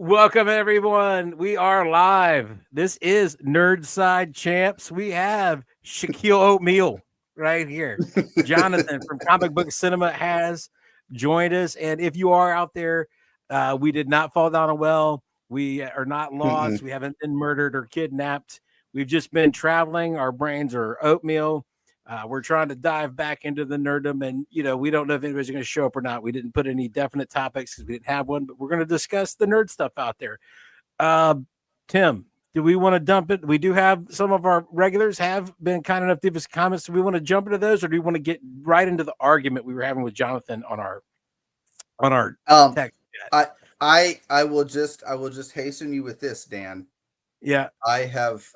Welcome, everyone. We are live. This is Nerd Side Champs. We have Shaquille Oatmeal right here. Jonathan from Comic Book Cinema has joined us. And if you are out there, we did not fall down a well. We are not lost. We haven't been murdered or kidnapped. We've just been traveling. Our brains are oatmeal. We're trying to dive back into the nerddom, and we don't know if anybody's going to show up or not. We didn't put any definite topics because we didn't have one, but we're going to discuss the nerd stuff out there. Tim, do we want to dump it? We do have some of our regulars have been kind enough to give us comments. Do we want to jump into those, or do we want to get right into the argument we were having with Jonathan on our text chat? I will just hasten you with this, Dan. Yeah, I have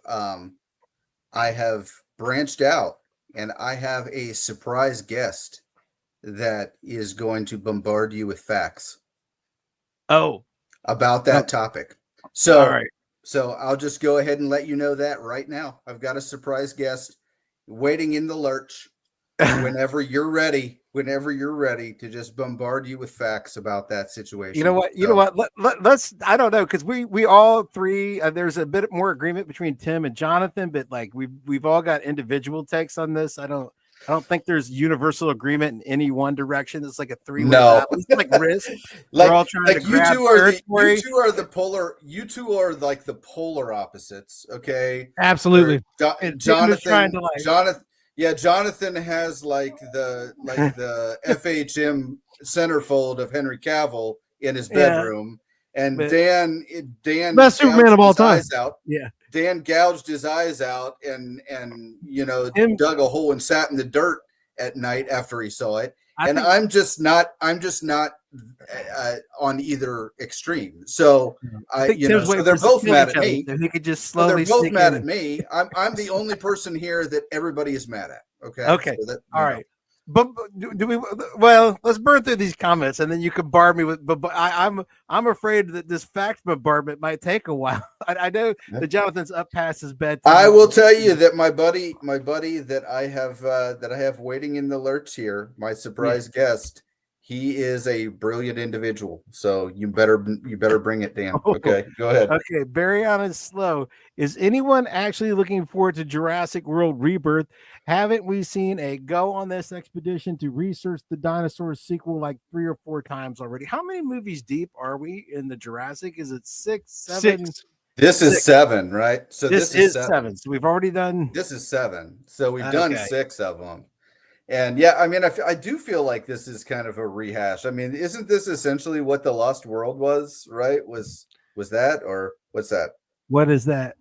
branched out. And I have a surprise guest that is going to bombard you with facts. About that topic. So, all right. So I'll just go ahead and let you know that right now. I've got a surprise guest waiting in the lurch. Whenever you're ready to just bombard you with facts about that situation. You know what? Let's. I don't know, because we all three. There's a bit more agreement between Tim and Jonathan, but like we've all got individual takes on this. I don't think there's universal agreement in any one direction. It's like a three-way battle. It's like risk. Like, we're all trying to grab territory. You two are like the polar opposites. Okay. Absolutely. Jonathan has like the FHM centerfold of Henry Cavill in his bedroom, and Dan best Superman of all time. Dan gouged his eyes out and dug a hole and sat in the dirt at night after he saw it. I'm just not on either extreme. So so they're both mad at me. He could just slowly. So they're both mad at me. I'm the only person here that everybody is mad at. Okay. Okay. So all right. But do we? Well, let's burn through these comments, and then you can bar me with. But I'm afraid that this fact bombardment might take a while. I know that Jonathan's up past his bedtime. I will tell you that my buddy that I have waiting in the lurch here, my surprise guest, he is a brilliant individual. So you better bring it, Dan. Okay, go ahead. Okay, Barry is slow. Is anyone actually looking forward to Jurassic World Rebirth? Haven't we seen a go on this expedition to research the dinosaurs sequel like 3 or 4 times already? How many movies deep are we in the Jurassic? Is it 6, 7? 6. This is 7, right? So this is 7. So we've already done. This is 7. So we've done 6 of them. And yeah, I mean, I do feel like this is kind of a rehash. I mean, isn't this essentially what the Lost World was, right? Was that, or what's that? What is that?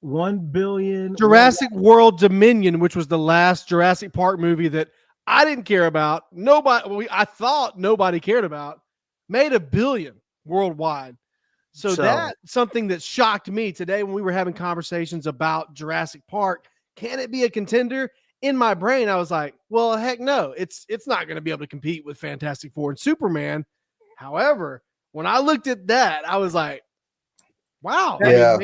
1 billion Jurassic World Dominion, which was the last Jurassic Park movie that I didn't care about. I thought nobody cared about. Made $1 billion worldwide. So that's something that shocked me today when we were having conversations about Jurassic Park. Can it be a contender? In my brain, I was like, well, heck no. It's not going to be able to compete with Fantastic Four and Superman. However, when I looked at that, I was like, wow, yeah.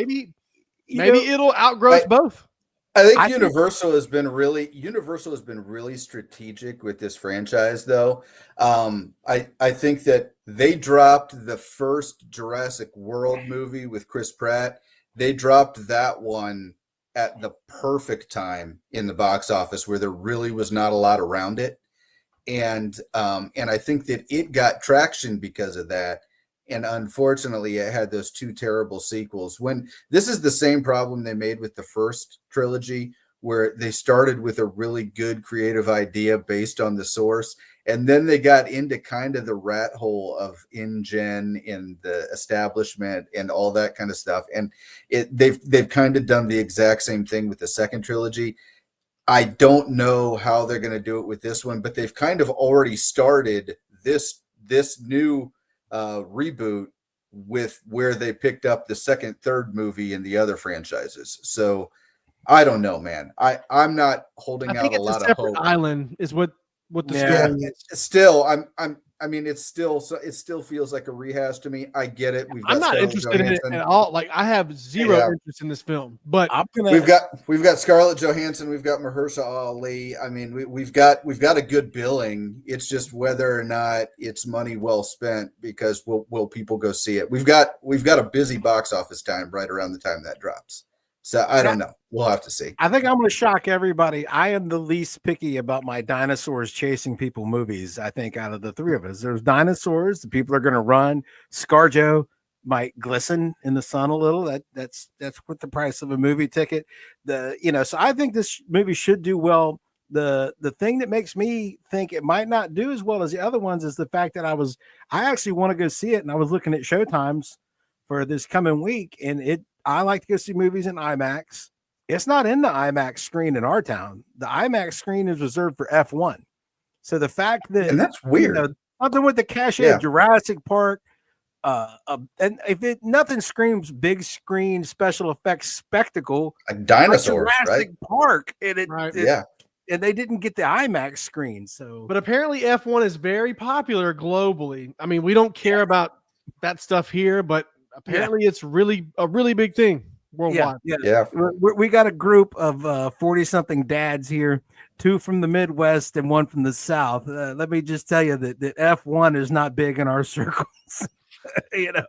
Maybe it'll outgrow us both. I think Universal has been really strategic with this franchise, though. I think that they dropped the first Jurassic World movie with Chris Pratt. They dropped that one at the perfect time in the box office where there really was not a lot around it. And I think that it got traction because of that. And unfortunately, it had those 2 terrible sequels. When this is the same problem they made with the first trilogy, where they started with a really good creative idea based on the source, and then they got into kind of the rat hole of InGen and the establishment and all that kind of stuff. And they've kind of done the exact same thing with the second trilogy. I don't know how they're going to do it with this one, but they've kind of already started this new reboot with where they picked up the second, third movie in the other franchises. So I don't know, man. I'm not holding out a lot of hope. Island is what the story is. Still, I mean, it still feels like a rehash to me. I get it. I'm not interested in it at all. Like, I have zero interest in this film. But we've got Scarlett Johansson, we've got Mahershala Ali. I mean, we've got a good billing. It's just whether or not it's money well spent, because will people go see it? We've got a busy box office time right around the time that drops. So I don't know. We'll have to see. I think I'm going to shock everybody. I am the least picky about my dinosaurs chasing people movies. I think out of the three of us, there's dinosaurs. The people are going to run. ScarJo might glisten in the sun a little. That's what the price of a movie ticket. So I think this movie should do well. The thing that makes me think it might not do as well as the other ones is the fact that I actually want to go see it, and I was looking at showtimes for this coming week, and I like to go see movies in IMAX. It's not in the IMAX screen in our town. The IMAX screen is reserved for F1. So the fact that, and that's weird, nothing with the cachet of Jurassic Park, and nothing screams big screen special effects spectacle, like dinosaurs, like Jurassic Park, and and they didn't get the IMAX screen. So, but apparently F1 is very popular globally. I mean, we don't care about that stuff here, but apparently it's really a really big thing worldwide. Yeah. We got a group of 40-something dads here, 2 from the Midwest and 1 from the South. Let me just tell you that F1 is not big in our circles. Yeah.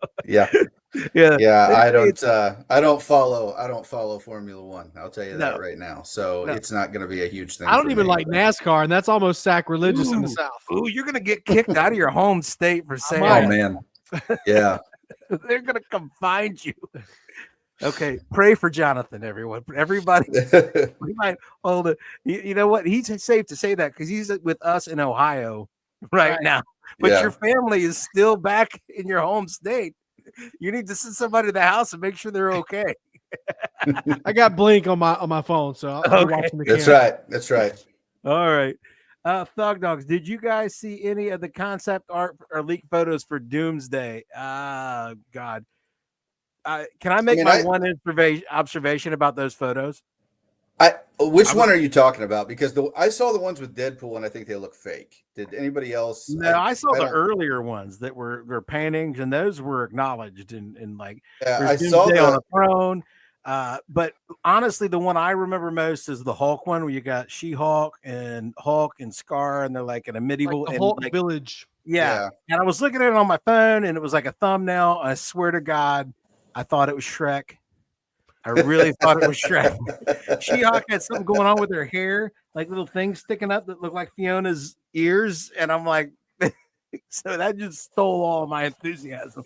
I don't follow Formula One. I'll tell you that right now. So it's not going to be a huge thing. I don't even like NASCAR, and that's almost sacrilegious in the South. Ooh, you're going to get kicked out of your home state for saying that. Oh man. Yeah. They're going to come find you. Okay, pray for Jonathan, everyone. Everybody, we might hold it. You know what? He's safe to say that because he's with us in Ohio right now. But your family is still back in your home state. You need to send somebody to the house and make sure they're okay. I got Blink on my phone, so I'll be watching the camera. That's right. All right. Thug Dogs, did you guys see any of the concept art or leaked photos for Doomsday? God. Can I make one observation about those photos? Which one are you talking about? Because I saw the ones with Deadpool, and I think they look fake. Did anybody else? No, I saw the earlier ones that were paintings, and those were acknowledged in like I saw on a throne. But honestly, the one I remember most is the Hulk one, where you got She-Hulk and Scar, and they're like in a medieval Hulk village. Yeah. And I was looking at it on my phone, and it was like a thumbnail. I swear to God, I thought it was Shrek. I really thought it was Shrek. She-Hulk had something going on with her hair, like little things sticking up that looked like Fiona's ears. And I'm like, so that just stole all my enthusiasm.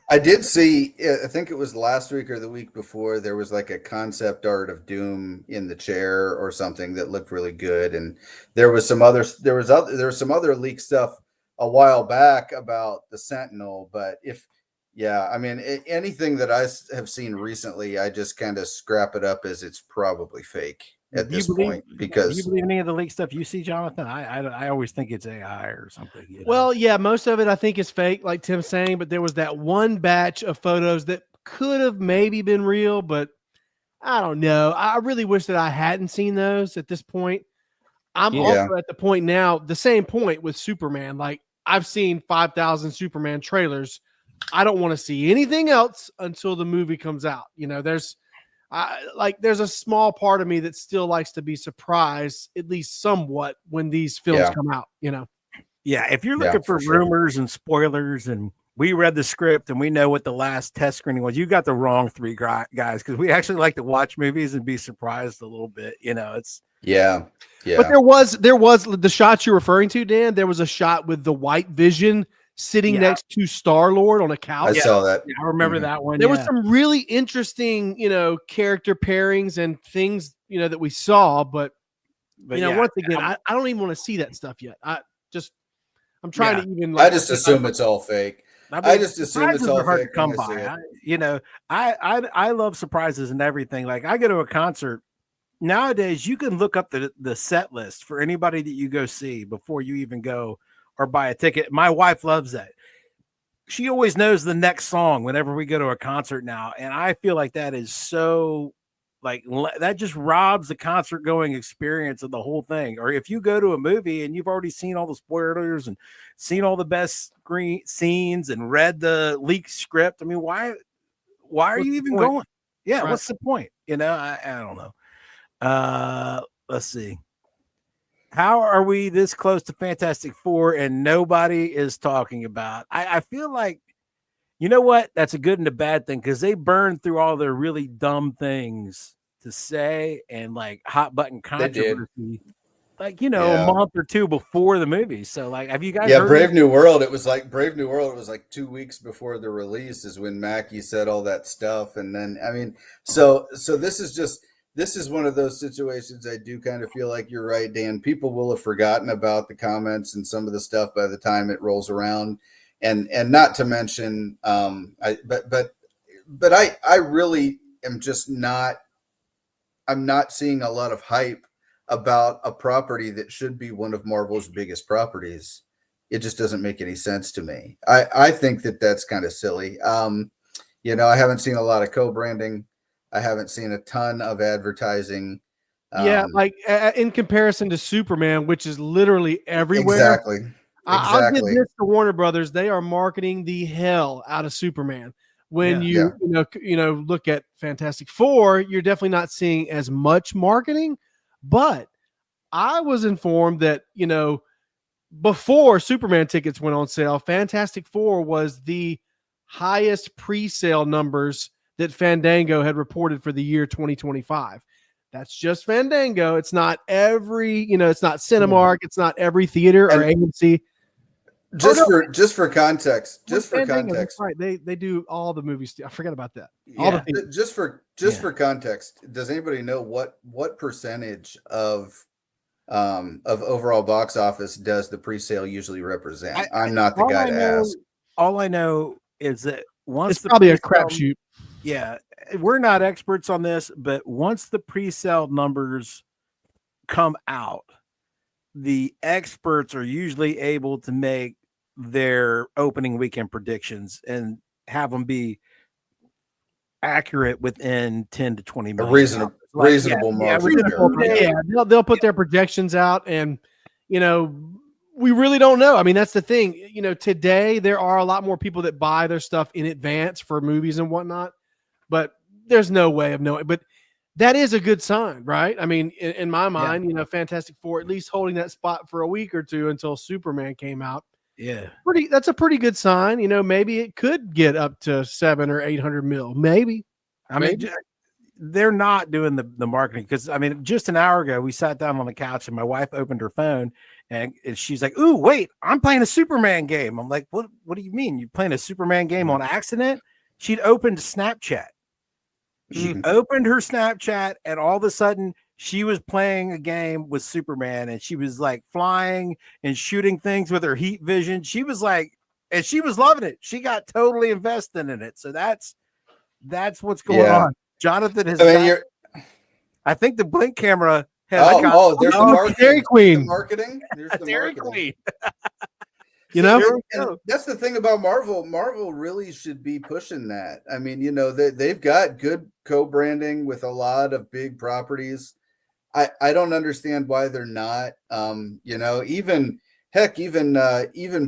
I did see, I think it was last week or the week before, there was like a concept art of Doom in the chair or something that looked really good. And there was some other leaked stuff a while back about the Sentinel, but I mean, anything that I have seen recently, I just kind of scrap it up as it's probably fake at this point. Because do you believe any of the leaked stuff you see, Jonathan? I always think it's AI or something. Well, yeah, most of it I think is fake, like Tim's saying. But there was that one batch of photos that could have maybe been real, but I don't know. I really wish that I hadn't seen those at this point. I'm also at the point now, the same point with Superman. Like, I've seen 5,000 Superman trailers. I don't want to see anything else until the movie comes out. There's a small part of me that still likes to be surprised, at least somewhat, when these films come out. Yeah, if you're looking for rumors and spoilers, and we read the script and we know what the last test screening was, you got the wrong 3 guys, because we actually like to watch movies and be surprised a little bit. It's But there was the shots you're referring to, Dan. There was a shot with the White Vision sitting next to Star-Lord on a couch. I saw that. Yeah, I remember that one. There was some really interesting, character pairings and things, that we saw. But once again, I don't even want to see that stuff yet. I'm trying to even. I just assume it's all fake. I just assume it's all hard fake. to come by. I love surprises and everything. Like, I go to a concert nowadays. You can look up the set list for anybody that you go see before you even go or buy a ticket. My wife loves that. She always knows the next song whenever we go to a concert now. And I feel like that is so Like that just robs the concert going experience of the whole thing. Or if you go to a movie and you've already seen all the spoilers and seen all the best screen scenes and read the leaked script, I mean, why are you even going? Yeah, right. What's the point? You know, I don't know. Let's see. How are we this close to Fantastic Four and nobody is talking about? I feel like, you know what? That's a good and a bad thing because they burn through all their really dumb things to say and like hot button controversy, like, you know, a month or two before the movie. So, like, have you guys heard Brave New World? It was like Brave New World. It was like 2 weeks before the release is when Mackie said all that stuff. And then, I mean, so this is one of those situations. I do kind of feel like you're right, Dan. People will have forgotten about the comments and some of the stuff by the time it rolls around. And not to mention, I really am just not. I'm not seeing a lot of hype about a property that should be one of Marvel's biggest properties. It just doesn't make any sense to me. I think that's kind of silly. You know, I haven't seen a lot of co-branding. I haven't seen a ton of advertising. Like in comparison to Superman, which is literally everywhere. Exactly. I'll give this to Warner Brothers. They are marketing the hell out of Superman. When you look at Fantastic Four, you're definitely not seeing as much marketing. But I was informed that, you know, before Superman tickets went on sale, Fantastic Four was the highest pre-sale numbers that Fandango had reported for the year 2025. That's just Fandango. It's not every, it's not Cinemark. It's not every theater or AMC. Just for context, right? They do all the movies. I forgot about that. For context, does anybody know what percentage of overall box office does the pre-sale usually represent? I'm not the guy to ask. All I know is that once it's probably a crapshoot. Yeah, we're not experts on this, but once the pre-sale numbers come out, the experts are usually able to make their opening weekend predictions and have them be accurate within 10 to 20 million. A reasonable margin. They'll put their projections out, and we really don't know. I mean, that's the thing. Today there are a lot more people that buy their stuff in advance for movies and whatnot, but there's no way of knowing. But that is a good sign, right? I mean, in my mind, Fantastic Four at least holding that spot for a week or two until Superman came out. Yeah, that's a pretty good sign. Maybe it could get up to 700 or 800 mil. Maybe. I mean, they're not doing the marketing because, I mean, just an hour ago we sat down on the couch and my wife opened her phone and she's like, "Ooh, wait, I'm playing a Superman game." I'm like, "What do you mean? You playing a Superman game on accident?" She'd opened Snapchat. She opened her Snapchat and all of a sudden she was playing a game with Superman and she was like flying and shooting things with her heat vision. She was like, and she was loving it. She got totally invested in it. So that's what's going on. Jonathan has I think the Blink camera has there's the marketing. Dairy Queen. There's the Dairy Queen. And that's the thing about Marvel. Marvel really should be pushing that. I mean, they've got good co-branding with a lot of big properties. I don't understand why they're not. Even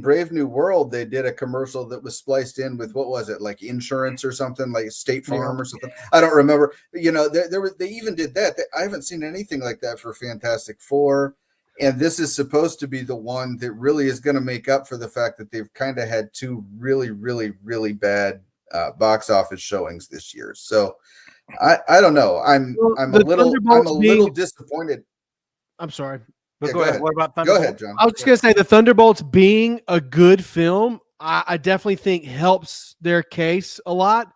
Brave New World, they did a commercial that was spliced in with, what was it, like insurance or something, like State Farm or something. I don't remember. They even did that. I haven't seen anything like that for Fantastic Four. And this is supposed to be the one that really is going to make up for the fact that they've kind of had two really, really, really bad box office showings this year. So I don't know. I'm a little disappointed. I'm sorry. But go ahead. What about Thunderbolts? Go ahead, John. I was just going to say the Thunderbolts being a good film, I definitely think helps their case a lot.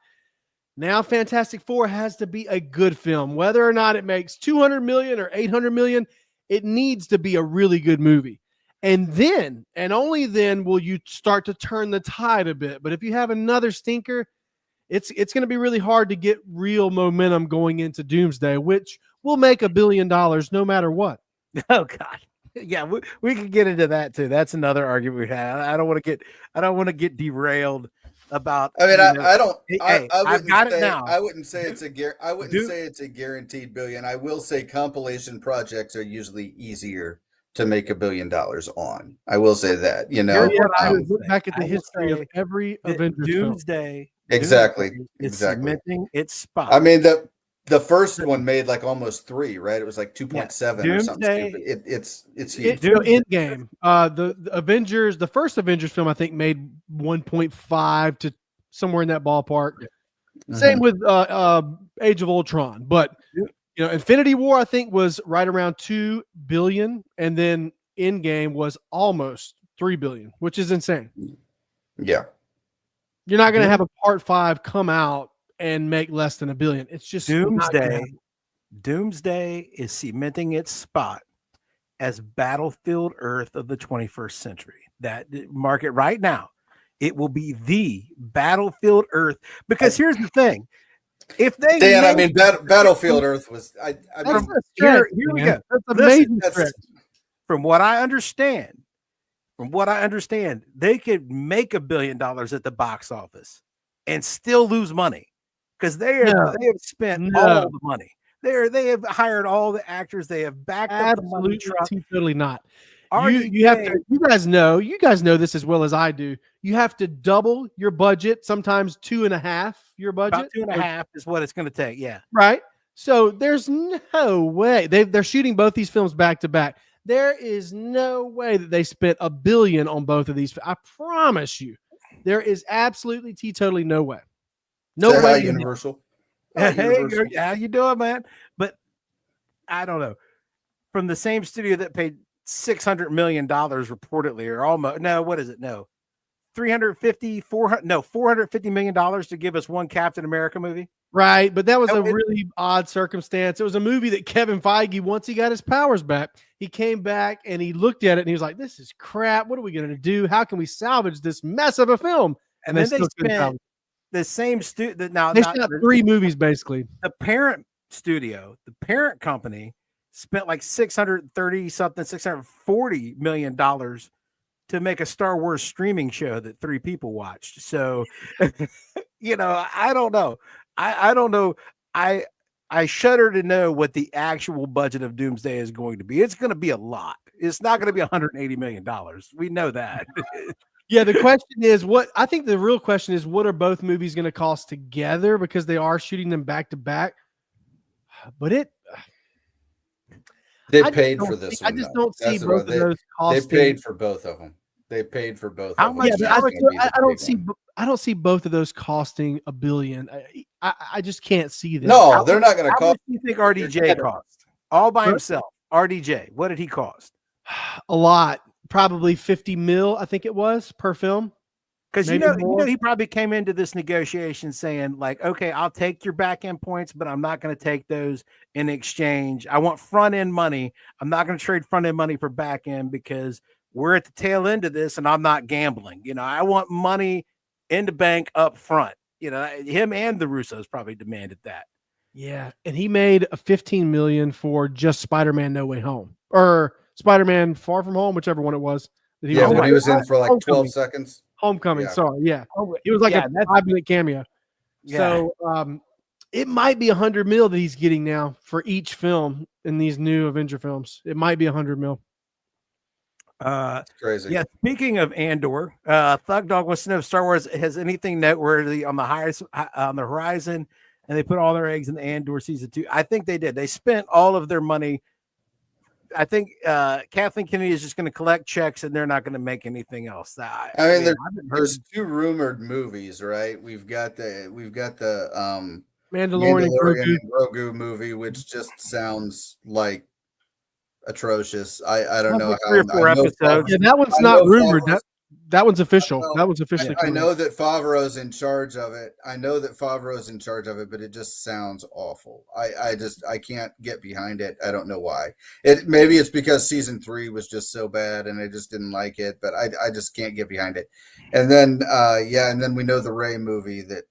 Now Fantastic Four has to be a good film. Whether or not it makes 200 million or 800 million, it needs to be a really good movie. And then, and only then, will you start to turn the tide a bit. But if you have another stinker, it's going to be really hard to get real momentum going into Doomsday, which will make $1 billion no matter what. Oh God. Yeah, we could get into that too. That's another argument we had. I don't want to get derailed about. I mean, you know, I don't. hey, I I've wouldn't got it say. now. I wouldn't say it's I wouldn't Do- say it's a guaranteed billion. I will say compilation projects are usually easier to make $1 billion on. I will say that. You Here's know. Yeah, what I because would look say. back at the I would history of say every that Avengers film. Doomsday Exactly. is Exactly. cementing its spot. I mean, the first one made like almost 3, right? It was like 2.7 or something Doomsday. stupid. It's huge. Endgame. The Avengers, the first Avengers film, I think made 1.5 to somewhere in that ballpark. Same with Age of Ultron, but Infinity War I think was right around 2 billion, and then Endgame was almost 3 billion, which is insane. Yeah. You're not going to have a part 5 come out and make less than $1 billion. It's just Doomsday is cementing its spot as Battlefield Earth of the 21st century. That market right now, it will be the Battlefield Earth. Because here's the thing: if they Dan, I mean, Battlefield Earth was. I mean, here we go. That's amazing. From what I understand, they could make $1 billion at the box office and still lose money because they have spent all the money. They have hired all the actors. They have backed up the money truck. Totally not. You have to. You guys know this as well as I do. You have to double your budget, sometimes 2.5 your budget. About 2.5 is what it's going to take. Yeah. Right. So there's no way they're shooting both these films back to back. There is no way that they spent $1 billion on both of these. I promise you, there is absolutely totally no way. No way. Universal. Hey, how you doing, man? But I don't know. From the same studio that paid $600 million reportedly, or almost, no, what is it? No, $450 million to give us one Captain America movie. Right, but that was a really odd circumstance. It was a movie that Kevin Feige, once he got his powers back, he came back and he looked at it and he was like, "This is crap. What are we going to do? How can we salvage this mess of a film?" And then they spent the same studio. Now they shot 3 movies basically. The parent studio, the parent company, spent like $640 million to make a Star Wars streaming show that 3 people watched. So, I don't know. I don't know. I shudder to know what the actual budget of Doomsday is going to be. It's going to be a lot. It's not going to be $180 million. We know that. Yeah, the question is I think the real question is, what are both movies going to cost together, because they are shooting them back to back. But they paid for this one. I just don't see both of those costing. They paid for both of them. They paid for both. How much? Yeah, I don't see both of those costing $1 billion. I just can't see that. No, they're not going to cost. How much do you think RDJ cost all by himself? RDJ, what did he cost? A lot, probably 50 mil. I think it was per film. Because he probably came into this negotiation saying like, okay, I'll take your back end points, but I'm not going to take those in exchange. I want front end money. I'm not going to trade front end money for back end because we're at the tail end of this and I'm not gambling. I want money in the bank up front. Him and the Russos probably demanded that. Yeah. And he made a $15 million for just Spider-Man No Way Home, or Spider-Man Far From Home, whichever one it was. That he was in for like 12 seconds. Homecoming. Sorry. Yeah. It was like a 5-minute cameo. Yeah. So it might be $100 million that he's getting now for each film in these new Avenger films. It might be $100 million. Crazy. Yeah. Speaking of Andor, Thug Dog wants to know if Star Wars has anything noteworthy on the horizon, and they put all their eggs in the Andor season 2. I think they did. They spent all of their money. I think Kathleen Kennedy is just going to collect checks, and they're not going to make anything else. There's 2 rumored movies, right? We've got the Mandalorian and Grogu movie, which just sounds like atrocious. I don't know how. 3 or 4 episodes. Yeah, that one's not rumored. That one's official. That one's officially. I know that Favreau's in charge of it. But it just sounds awful. I can't get behind it. I don't know why. Maybe it's because season 3 was just so bad and I just didn't like it, but I just can't get behind it. And then and then we know the Rey movie that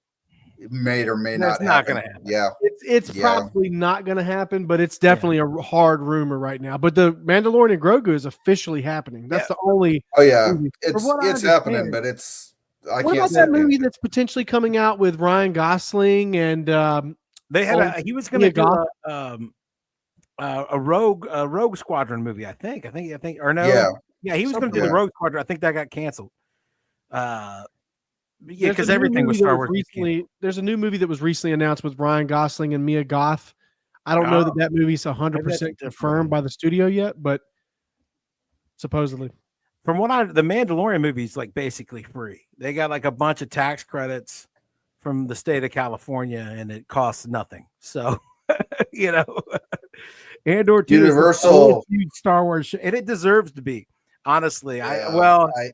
may or may not happen. Not going to happen. Yeah. It's probably not going to happen, but it's definitely a hard rumor right now. But the Mandalorian and Grogu is officially happening. That's the only. Oh yeah, it's happening, but it's What about that movie that's potentially coming out with Ryan Gosling and they had he was going to do a Rogue Squadron movie, I think, or no, yeah, he was going to do the Rogue Squadron. I think that got canceled. Yeah, because everything was Star Wars. There's a new movie that was recently announced with Ryan Gosling and Mia Goth. I don't know that movie's 100% confirmed by the studio yet, but supposedly. From what the Mandalorian movie's like basically free. They got like a bunch of tax credits from the state of California, and it costs nothing. So, you know, Andor 2 Universal is a huge Star Wars show, and it deserves to be. Honestly,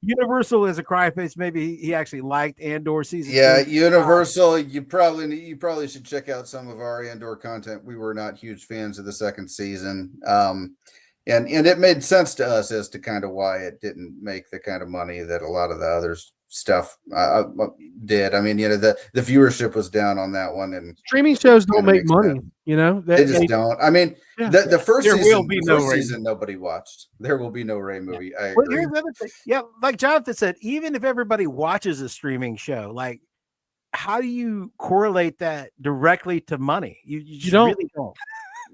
Universal is a cry face. Maybe he actually liked Andor season 2. Universal. You probably should check out some of our Andor content. We were not huge fans of the second season, and it made sense to us as to kind of why it didn't make the kind of money that a lot of the other stuff did. I mean, you know, the viewership was down on that one, and streaming shows don't make money. You know, they just don't. I mean, the first season nobody watched. There will be no Rey movie. I agree. Here's the other thing. Yeah, like Jonathan said, even if everybody watches a streaming show, like, how do you correlate that directly to money? You don't. Really don't.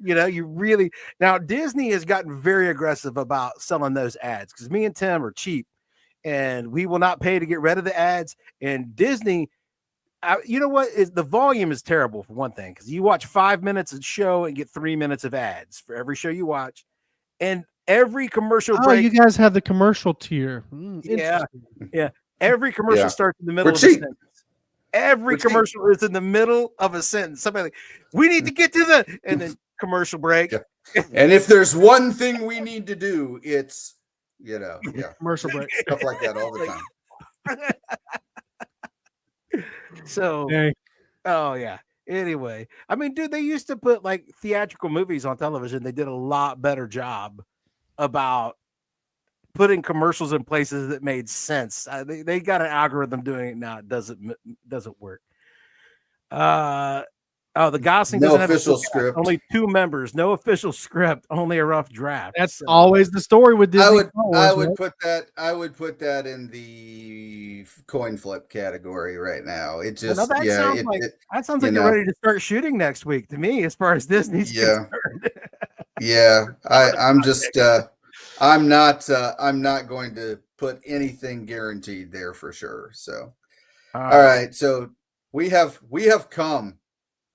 You know, now Disney has gotten very aggressive about selling those ads, because me and Tim are cheap and we will not pay to get rid of the ads. And Disney, you know what, the volume is terrible for one thing, because you watch 5 minutes of show and get 3 minutes of ads for every show you watch, and every commercial break. You guys have the commercial tier. Yeah. Every commercial starts in the middle of a sentence. Every commercial is in the middle of a sentence. Somebody like, we need to get to and then commercial break. Yeah. And if there's one thing we need to do, it's, commercial break. Stuff like that all the time. So, anyway, I mean, dude, they used to put like theatrical movies on television. They did a lot better job about putting commercials in places that made sense. They got an algorithm doing it now. It doesn't work. The Gosling no doesn't official have script. Only 2 members. No official script. Only a rough draft. That's always the story with Disney. I would put that in the coin flip category right now. It just that sounds like you're ready to start shooting next week to me, as far as Disney's concerned. I'm not going to put anything guaranteed there for sure. So, all right. So we have come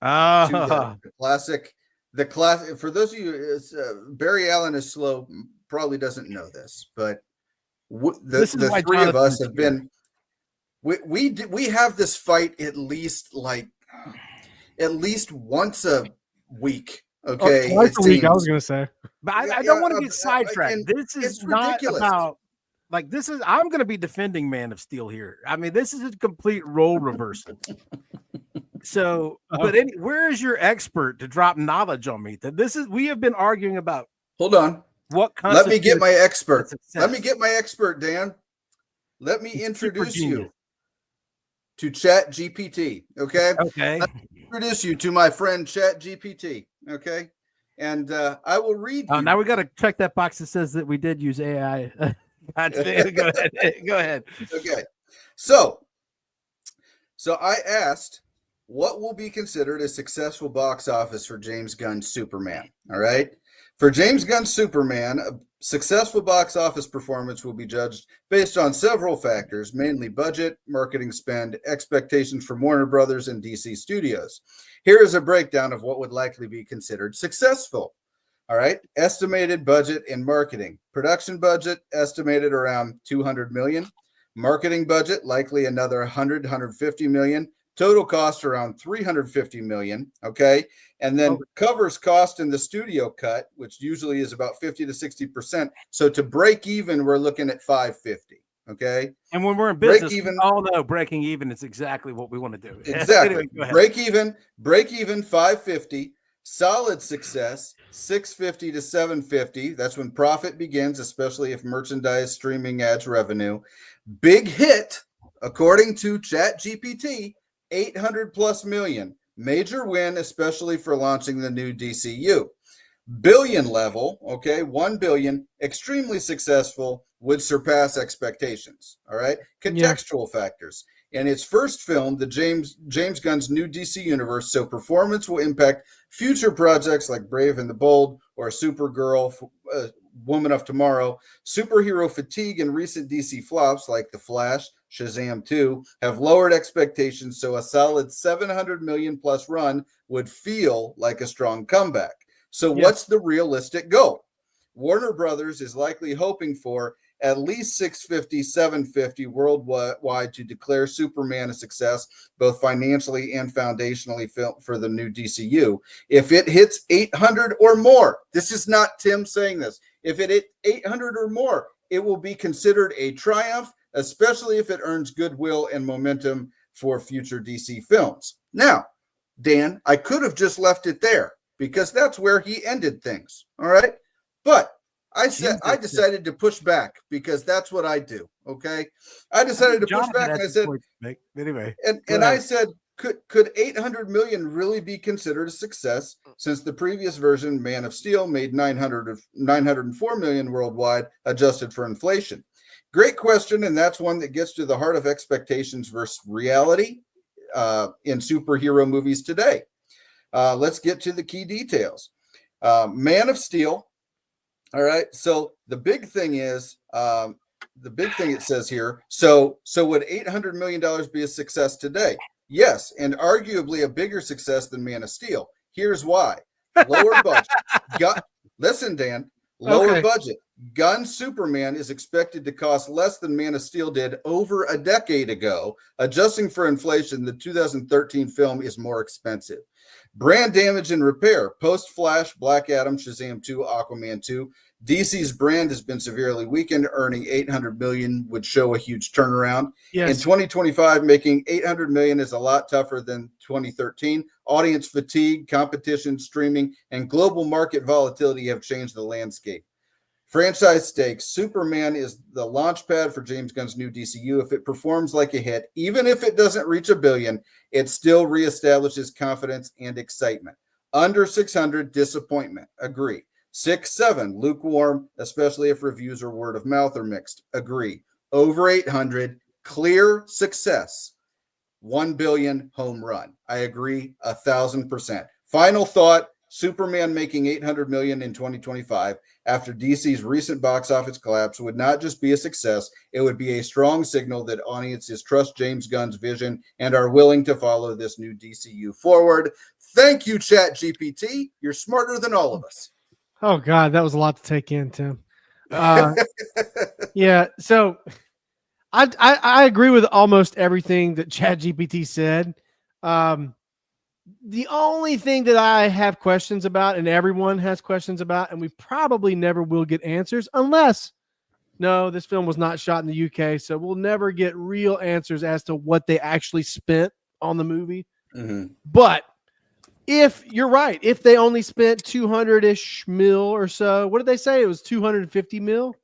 to the classic. The classic, for those of you, Barry Allen is slow. Probably doesn't know this, but the three of us have been. We have this fight at least once a week. Okay, twice a week. I was going to say, but I don't want to get sidetracked. This is not about this is. I'm going to be defending Man of Steel here. I mean, this is a complete role reversal. So, but where is your expert to drop knowledge on me? That we have been arguing about. Hold on. What? Let me get my expert. Let me get my expert, Dan. Let me introduce you to ChatGPT. Okay. Okay. Let me introduce you to my friend ChatGPT. Okay. And I will read. Oh, now we got to check that box that says that we did use AI. Go ahead. Okay. So I asked, what will be considered a successful box office for James Gunn's Superman? All right. For James Gunn's Superman, a successful box office performance will be judged based on several factors, mainly budget, marketing spend, expectations from Warner Brothers and DC Studios. Here is a breakdown of what would likely be considered successful. All right. Estimated budget and marketing. Production budget estimated around $200 million. Marketing budget likely another $150 million. Total cost around $350 million. Okay. And then covers cost in the studio cut, which usually is about 50 to 60%. So to break even, we're looking at $550. Okay. And when we're in business, we all know breaking even is exactly what we want to do. Exactly. Anyway, break even $550. Solid success, $650 to $750. That's when profit begins, especially if merchandise, streaming adds revenue. Big hit, according to ChatGPT, $800+ million. Major win, especially for launching the new DCU. Billion level, okay, $1 billion, extremely successful, would surpass expectations. All right. Contextual factors. in its first film, the James Gunn's new DC universe, so performance will impact future projects like Brave and the Bold or Supergirl, Woman of Tomorrow. Superhero fatigue and recent DC flops like The Flash, Shazam 2 have lowered expectations, so a solid 700 million plus run would feel like a strong comeback. So what's the realistic goal? Warner Brothers is likely hoping for at least 650, 750 worldwide to declare Superman a success, both financially and foundationally for the new DCU. If it hits 800 or more, this is not Tim saying this, if it hits 800 or more, it will be considered a triumph, especially if it earns goodwill and momentum for future DC films. Now, Dan, I could have just left it there because that's where he ended things. All right. But I decided to push back because that's what I do. Okay. I decided to push back and I said, anyway, and I said, could 800 million really be considered a success since the previous version, Man of Steel, made 904 million worldwide, adjusted for inflation? Great question, and that's one that gets to the heart of expectations versus reality in superhero movies today. Let's get to the key details. Man of Steel. All right, so the big thing is, it says here, so would $800 million be a success today? Yes, and arguably a bigger success than Man of Steel. Here's why. Lower budget. Listen, Dan, lower budget. Gunn Superman is expected to cost less than Man of Steel did over a decade ago. Adjusting for inflation, the 2013 film is more expensive. Brand damage and repair. Post-Flash, Black Adam, Shazam 2, Aquaman 2. DC's brand has been severely weakened. Earning $800 million would show a huge turnaround. Yes. In 2025, making $800 million is a lot tougher than 2013. Audience fatigue, competition, streaming, and global market volatility have changed the landscape. Franchise stakes. Superman is the launch pad for James Gunn's new DCU. If it performs like a hit, even if it doesn't reach $1 billion, it still reestablishes confidence and excitement. Under 600, disappointment. Agree. 6-7, lukewarm, especially if reviews or word of mouth are mixed. Agree. Over 800, clear success. 1 billion, home run. I agree 1,000%. Final thought. Superman making $800 million in 2025 after DC's recent box office collapse would not just be a success, it would be a strong signal that audiences trust James Gunn's vision and are willing to follow this new DCU forward. Thank you, ChatGPT. You're smarter than all of us. Oh, God, that was a lot to take in, Tim. Yeah, so I agree with almost everything that ChatGPT said. The only thing that I have questions about, and everyone has questions about, and we probably never will get answers unless, no, this film was not shot in the UK, so we'll never get real answers as to what they actually spent on the movie. Mm-hmm. But if you're right, if they only spent 200-ish mil or so, what did they say? It was 250 mil?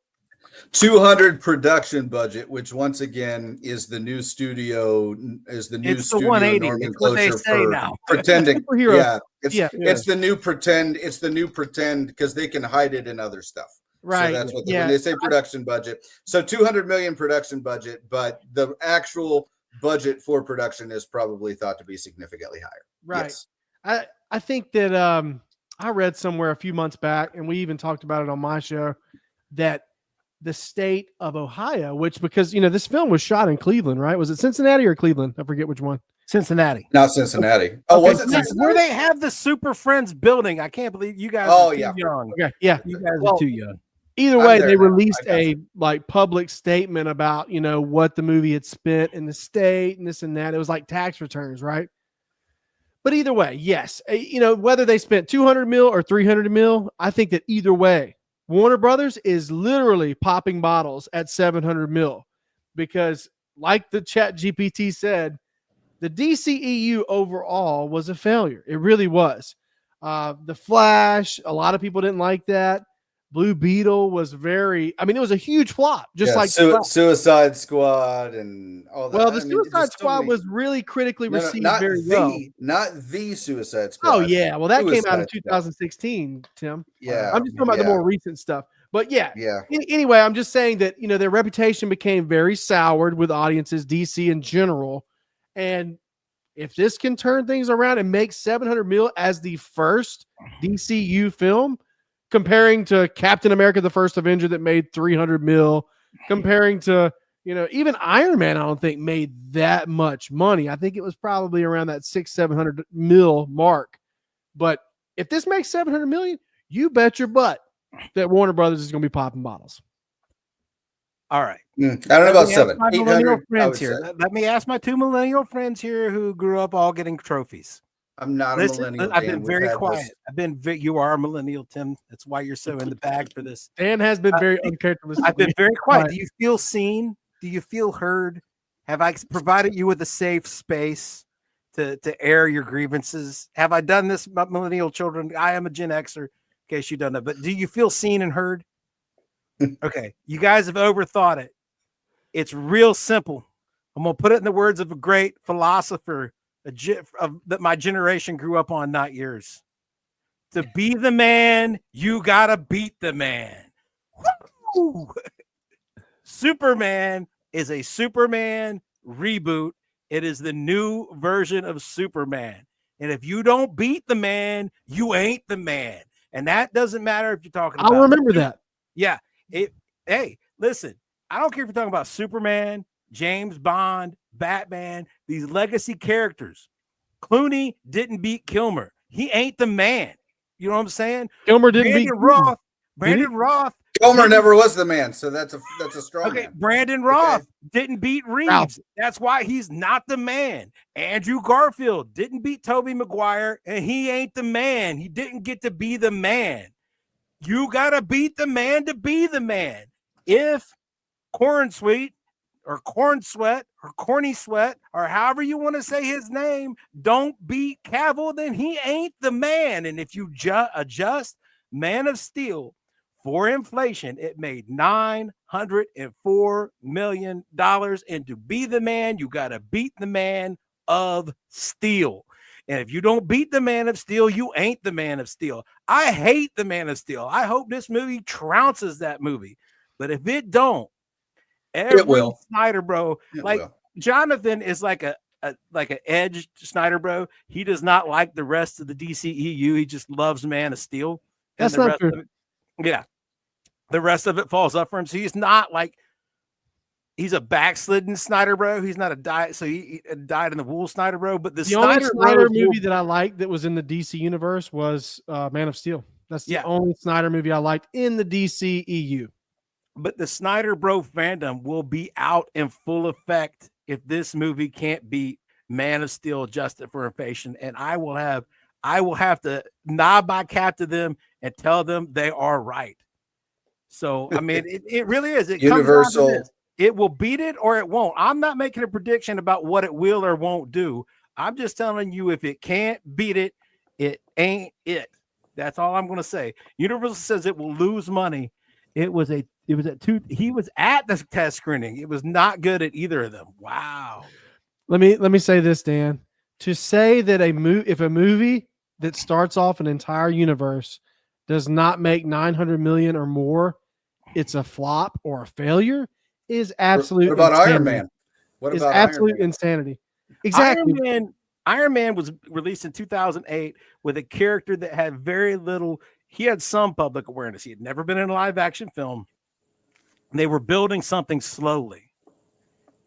200 production budget, which once again is the new studio, is the new it's studio the 180. nomenclature it's what they say for now. pretending. It's the new pretend. It's the new pretend because they can hide it in other stuff. Right. So that's what when they say production budget. So 200 million production budget, but the actual budget for production is probably thought to be significantly higher. Right. Yes. I think that I read somewhere a few months back, and we even talked about it on my show, that the state of Ohio, which, because, you know, this film was shot in Cleveland, right? Was it Cincinnati or Cleveland? I forget which one. Cincinnati. Not Cincinnati. Oh, was it Cincinnati? Where they have the Super Friends building. I can't believe you guys are too young. Okay. Yeah. You guys are too young. Either way, they released a public statement about, you know, what the movie had spent in the state and this and that. It was like tax returns, right? But either way, yes, you know, whether they spent 200 mil or 300 mil, I think that either way, Warner Brothers is literally popping bottles at 700 mil because, like the ChatGPT said, the DCEU overall was a failure. It really was. The Flash, a lot of people didn't like that. Blue Beetle was it was a huge flop, just like Suicide Squad and all that. Well, the Suicide Squad was really critically received very well. Not the Suicide Squad. Oh, yeah. Well, that came out in 2016, Tim. Yeah. I'm just talking about the more recent stuff. But yeah. Yeah. Anyway, I'm just saying that, their reputation became very soured with audiences, DC in general. And if this can turn things around and make 700 mil as the first DCU film, comparing to Captain America, the first Avenger that made 300 mil, comparing to, even Iron Man, I don't think made that much money. I think it was probably around that 700 mil mark. But if this makes 700 million, you bet your butt that Warner Brothers is going to be popping bottles. All right. I don't know about 800 friends here. Let me ask my two millennial friends here who grew up all getting trophies. I'm not a millennial. I've been very quiet. You are a millennial, Tim. That's why you're so in the bag for this. Dan has been very uncharacteristic. I've been very quiet. Do you feel seen? Do you feel heard? Have I provided you with a safe space to air your grievances? Have I done this, my millennial children? I am a Gen Xer, in case you don't know. But do you feel seen and heard? Okay, you guys have overthought it. It's real simple. I'm gonna put it in the words of a great philosopher that my generation grew up on, not yours. To be the man, you gotta beat the man. Woo! Superman is a Superman reboot. It is the new version of Superman. And if you don't beat the man, you ain't the man. And that doesn't matter if you're talking about. I'll remember that. Yeah. Hey, listen, I don't care if you're talking about Superman, James Bond, Batman, these legacy characters. Clooney didn't beat Kilmer. He ain't the man. You know what I'm saying? Kilmer didn't beat Roth. Brandon Roth. Kilmer never was the man, so that's a strong man. Brandon Roth didn't beat Reeves. That's why he's not the man. Andrew Garfield didn't beat Tobey Maguire, and he ain't the man. He didn't get to be the man. You got to beat the man to be the man. If Corn Sweet or Corn Sweat or Corny Sweat or however you want to say his name don't beat Cavill, then he ain't the man. And if you adjust Man of Steel for inflation, it made $904 million. And to be the man, you got to beat the Man of Steel. And if you don't beat the Man of Steel, you ain't the Man of Steel. I hate the Man of Steel. I hope this movie trounces that movie. But if it don't, it will. Snyder bro, Jonathan is like an edge Snyder bro. He does not like the rest of the DCEU. He just loves Man of Steel. That's not true. Yeah. The rest of it falls up for him. So he's not like, he's a backslidden Snyder bro. He's not a diet. So he died in the wool Snyder bro. But the only Snyder movie that I liked that was in the DC universe was Man of Steel. That's the only Snyder movie I liked in the DCEU. But the Snyder bro fandom will be out in full effect if this movie can't beat Man of Steel adjusted for inflation. And I will have to nod my cap to them and tell them they are right. So, I mean, it really is. It Universal. Comes down to this. It will beat it or it won't. I'm not making a prediction about what it will or won't do. I'm just telling you, if it can't beat it, it ain't it. That's all I'm going to say. Universal says it will lose money. He was at the test screening. It was not good at either of them. Wow. Let me say this, Dan. To say that if a movie that starts off an entire universe does not make 900 million or more, it's a flop or a failure is absolute. What about insanity. Iron Man? What about absolute Iron Man? Insanity? Exactly. Iron Man was released in 2008 with a character that had very little. He had some public awareness. He had never been in a live action film. They were building something slowly.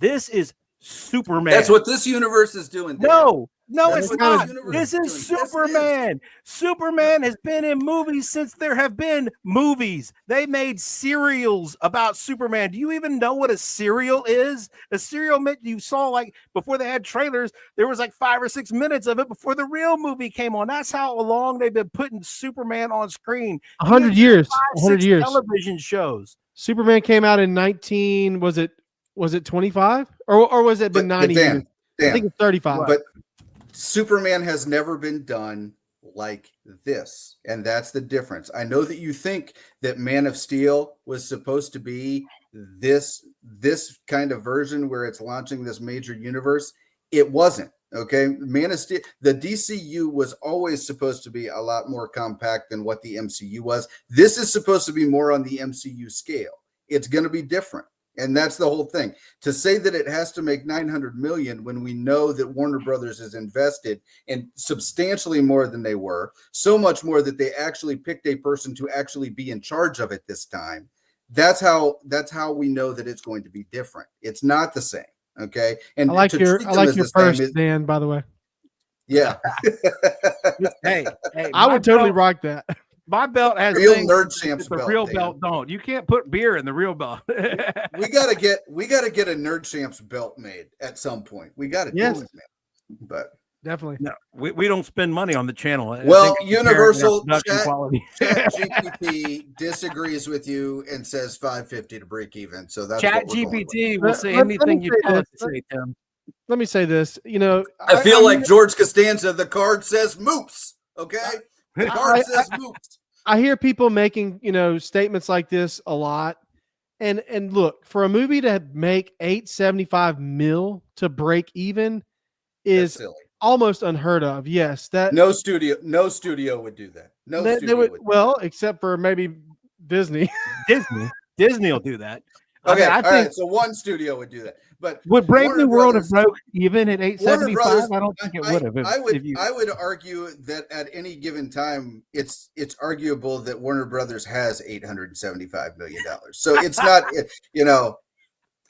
This is Superman. That's what this universe is doing. No, it's not. This is Superman. Superman has been in movies since there have been movies. They made serials about Superman. Do you even know what a serial is? A serial meant you saw, like, before they had trailers, there was like 5 or 6 minutes of it before the real movie came on. That's how long they've been putting Superman on screen. 100 years. 100 years. Television shows. Superman came out in 19. Was it 25 or was it been 90? Dan, I think it's 35. But Superman has never been done like this, and that's the difference. I know that you think that Man of Steel was supposed to be this kind of version where it's launching this major universe. It wasn't. Okay, Man of Steel, the DCU was always supposed to be a lot more compact than what the MCU was. This is supposed to be more on the MCU scale. It's going to be different. And that's the whole thing. To say that it has to make 900 million when we know that Warner Brothers has invested in substantially more than they were, so much more that they actually picked a person to actually be in charge of it this time. That's how we know that it's going to be different. It's not the same. Okay. And I like your purse, Dan, by the way. Yeah. hey, I would totally rock that. My belt has real things nerd champs the belt, real Dan. belt don't. You can't put beer in the real belt. we gotta get a nerd champs belt made at some point. We gotta do it, man. But definitely. No, we don't spend money on the channel. Well, Universal Chat GPT disagrees with you and says 550 to break even. So that's Chat GPT will say anything you tell it to say, Tim. Let me say this. You know, I feel like George Costanza. The card says moops. Okay, the card says moops. I hear people making statements like this a lot, and look, for a movie to make $875 million to break even is almost unheard of. Yes, that no studio would do that. Studio would. Well, except for maybe Disney. Disney will do that. Okay, I think right. So one studio would do that, but would Brave New World have broke even at 875? I don't think it would have. I would argue that at any given time, it's arguable that Warner Brothers has $875 million. So it's not,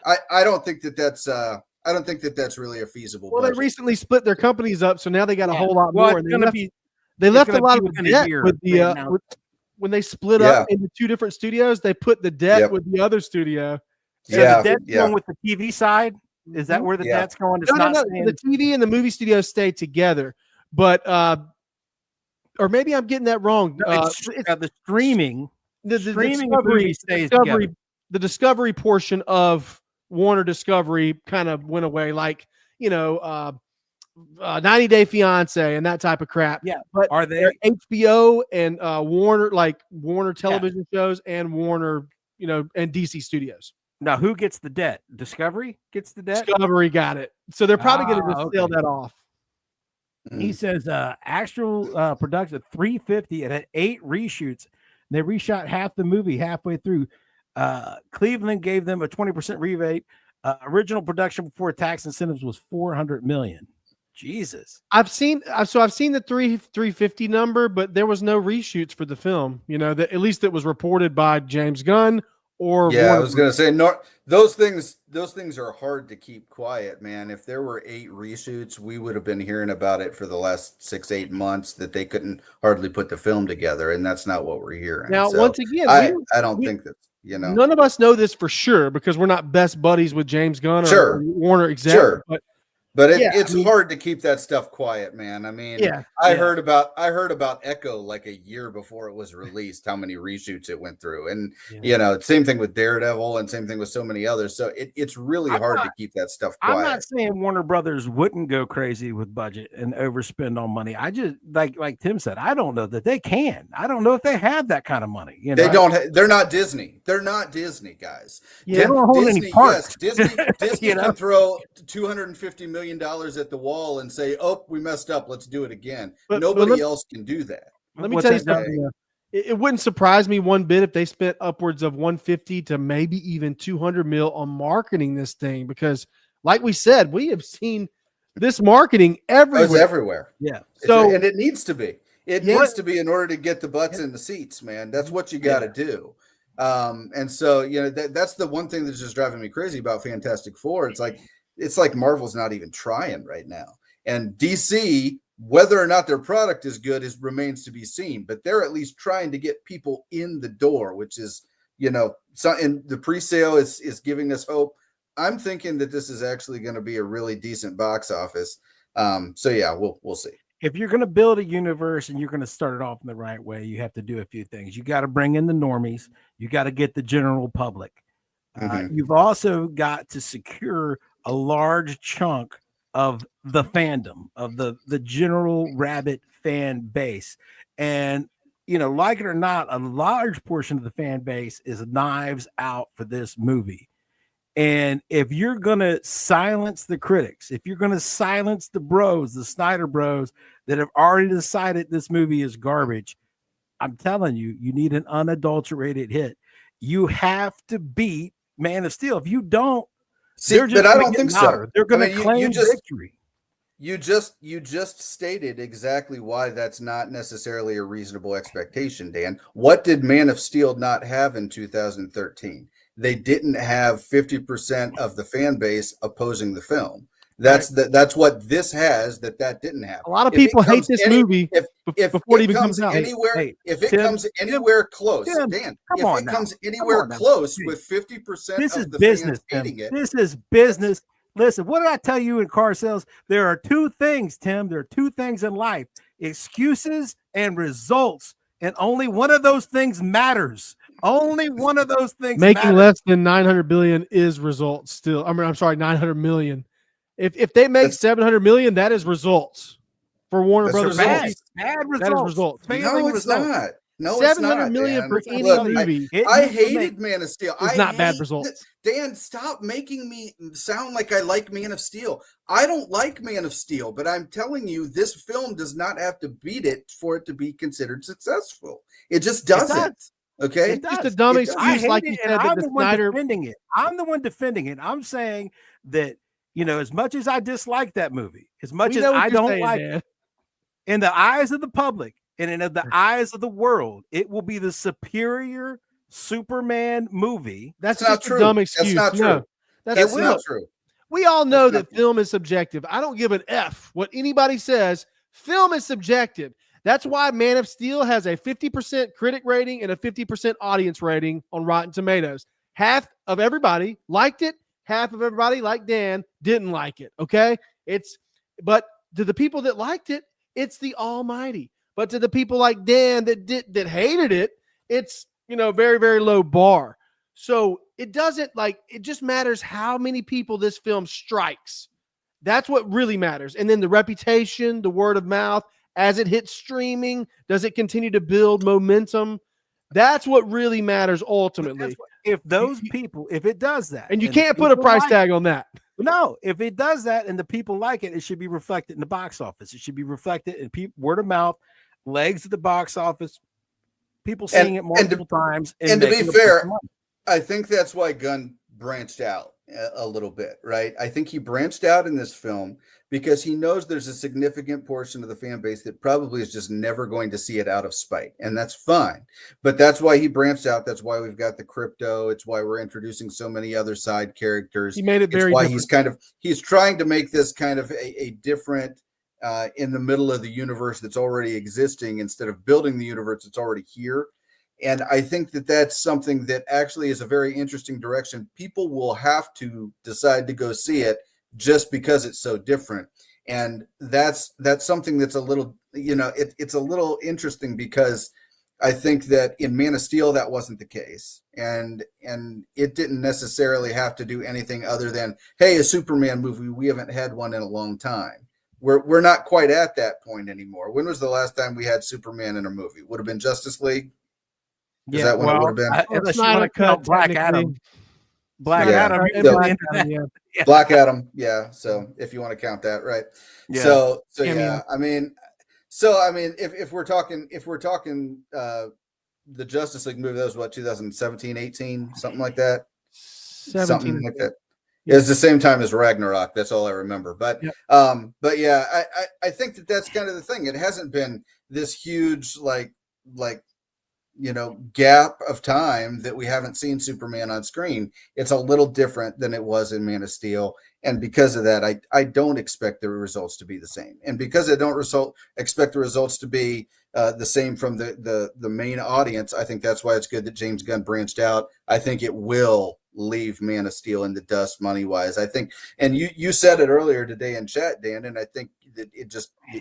I don't think that that's. I don't think that that's really a feasible. Well, budget. They recently split their companies up, so now they got a whole lot more. And they left a lot of debt with the when they split up into two different studios. They put the debt with the other studio. So the debt's going with the TV side. Is that where the debt's going? It's no. The TV and the movie studios stay together, but or maybe I'm getting that wrong. No, the streaming, the Discovery stays together. The Discovery portion of Warner Discovery kind of went away, like 90 Day Fiance and that type of crap. Yeah, but are they HBO and Warner television shows and Warner, and DC Studios? Now, who gets the debt? Discovery gets the debt. Discovery got it, so they're probably going to just sell that off. He says actual production 350 and had 8 reshoots. They reshot half the movie halfway through. Cleveland gave them a 20% rebate. Original production before tax incentives was $400 million. Jesus. I've seen the 350 number, but there was no reshoots for the film. That at least it was reported by James Gunn or I was going to say those things are hard to keep quiet, man. If there were 8 reshoots, we would have been hearing about it for the last 6-8 months that they couldn't hardly put the film together, and that's not what we're hearing. Now, so once again, I don't think that. None of us know this for sure because we're not best buddies with James Gunn or Warner exec. Sure. But it's hard to keep that stuff quiet, man. I mean, I heard about Echo like a year before it was released, how many reshoots it went through. And, same thing with Daredevil and same thing with so many others. So it's really hard to keep that stuff quiet. I'm not saying Warner Brothers wouldn't go crazy with budget and overspend on money. I just, like Tim said, I don't know that they can. I don't know if they have that kind of money. They don't. They're not Disney. They're not Disney, guys. They don't hold any parks. Disney can throw $250 million at the wall and say, "Oh, we messed up. Let's do it again." Nobody else can do that. Let me tell you something. It wouldn't surprise me one bit if they spent upwards of 150 to maybe even 200 mil on marketing this thing, because, like we said, we have seen this marketing everywhere. It's everywhere. Yeah. And it needs to be. It needs to be in order to get the butts in the seats, man. That's what you got to do. And so that's the one thing that's just driving me crazy about Fantastic Four. It's like Marvel's not even trying right now. And DC, whether or not their product is good, remains to be seen. But they're at least trying to get people in the door, which is, and the pre-sale is giving us hope. I'm thinking that this is actually going to be a really decent box office. We'll see. If you're going to build a universe and you're going to start it off in the right way, you have to do a few things. You got to bring in the normies. You got to get the general public. You've also got to secure a large chunk of the fandom, of the general Rabbit fan base. And, like it or not, a large portion of the fan base is knives out for this movie. And if you're going to silence the critics, if you're going to silence the bros, the Snyder bros that have already decided this movie is garbage, I'm telling you, you need an unadulterated hit. You have to beat Man of Steel. If you don't, See, they're just but I going don't to think get so. louder. They're going to claim victory. You just stated exactly why that's not necessarily a reasonable expectation, Dan. What did Man of Steel not have in 2013? They didn't have 50% of the fan base opposing the film. That's what this has that didn't have. A lot of people hate this movie before it even comes out. If it comes anywhere close, Dan, if it comes anywhere close with 50% of the fans hating it. This is business. Listen, what did I tell you in car sales? There are two things, Tim. There are two things in life: excuses and results. And only one of those things matters. Only one of those things making matters. less than 900 billion is results still. I mean, I'm sorry, 900 million. If they make 700 million, that is results for Warner Brothers. Bad results. That is results. No, it's not. No, 700 million for any movie. I hated Man of Steel. It's not bad results. Dan, stop making me sound like I like Man of Steel. I don't like Man of Steel, but I'm telling you, this film does not have to beat it for it to be considered successful. It just doesn't. Okay, it's just a dumb excuse, like you said. I'm the one defending it. I'm the one defending it. I'm saying that, you know, as much as I dislike that movie, as much as I don't like it, in the eyes of the public and in the eyes of the world, it will be the superior Superman movie. That's not true. A dumb excuse. That's not true. No, that's not true. We all know that film is subjective. I don't give an F what anybody says. Film is subjective. That's why Man of Steel has a 50% critic rating and a 50% audience rating on Rotten Tomatoes. Half of everybody liked it. Half of everybody, like Dan, didn't like it. Okay. But to the people that liked it, it's the almighty. But to the people like Dan that hated it, it's, you know, very, very low bar. So it just matters how many people this film strikes. That's what really matters. And then the reputation, the word of mouth, as it hits streaming, does it continue to build momentum? That's what really matters ultimately. If those people, if it does that, and you can't put a price tag on that. No, if it does that and the people like it, it should be reflected in the box office. It should be reflected in word of mouth, legs of the box office, people seeing it multiple times. And to be fair, I think that's why Gunn branched out a little bit, right? I think he branched out in this film because he knows there's a significant portion of the fan base that probably is just never going to see it out of spite. And that's fine. But that's why he branched out. That's why we've got the crypto. It's why we're introducing so many other side characters. He made it very different. He's trying to make this kind of a different in the middle of the universe that's already existing instead of building the universe that's already here. And I think that that's something that actually is a very interesting direction. People will have to decide to go see it just because it's so different. And that's something that's a little, you know, it's a little interesting because I think that in Man of Steel, that wasn't the case. And it didn't necessarily have to do anything other than, hey, a Superman movie, we haven't had one in a long time. We're not quite at that point anymore. When was the last time we had Superman in a movie? Would have been Justice League. Is that when it would have been? Unless you want to count Black Adam. Black Adam. Black Adam. Yeah. So if you want to count that, right. Yeah. So yeah, I mean, if we're talking the Justice League movie, that was what, 2017, 18, something like that. 17. Something like that. Yeah. It's the same time as Ragnarok. That's all I remember. But yeah, I think that's kind of the thing. It hasn't been this huge like you know, gap of time that we haven't seen Superman on screen. It's a little different than it was in Man of Steel. And because of that, I don't expect the results to be the same. And because I don't expect the results to be the same from the main audience, I think that's why it's good that James Gunn branched out. I think it will leave Man of Steel in the dust money-wise. I think, and you said it earlier today in chat, Dan, and I think that it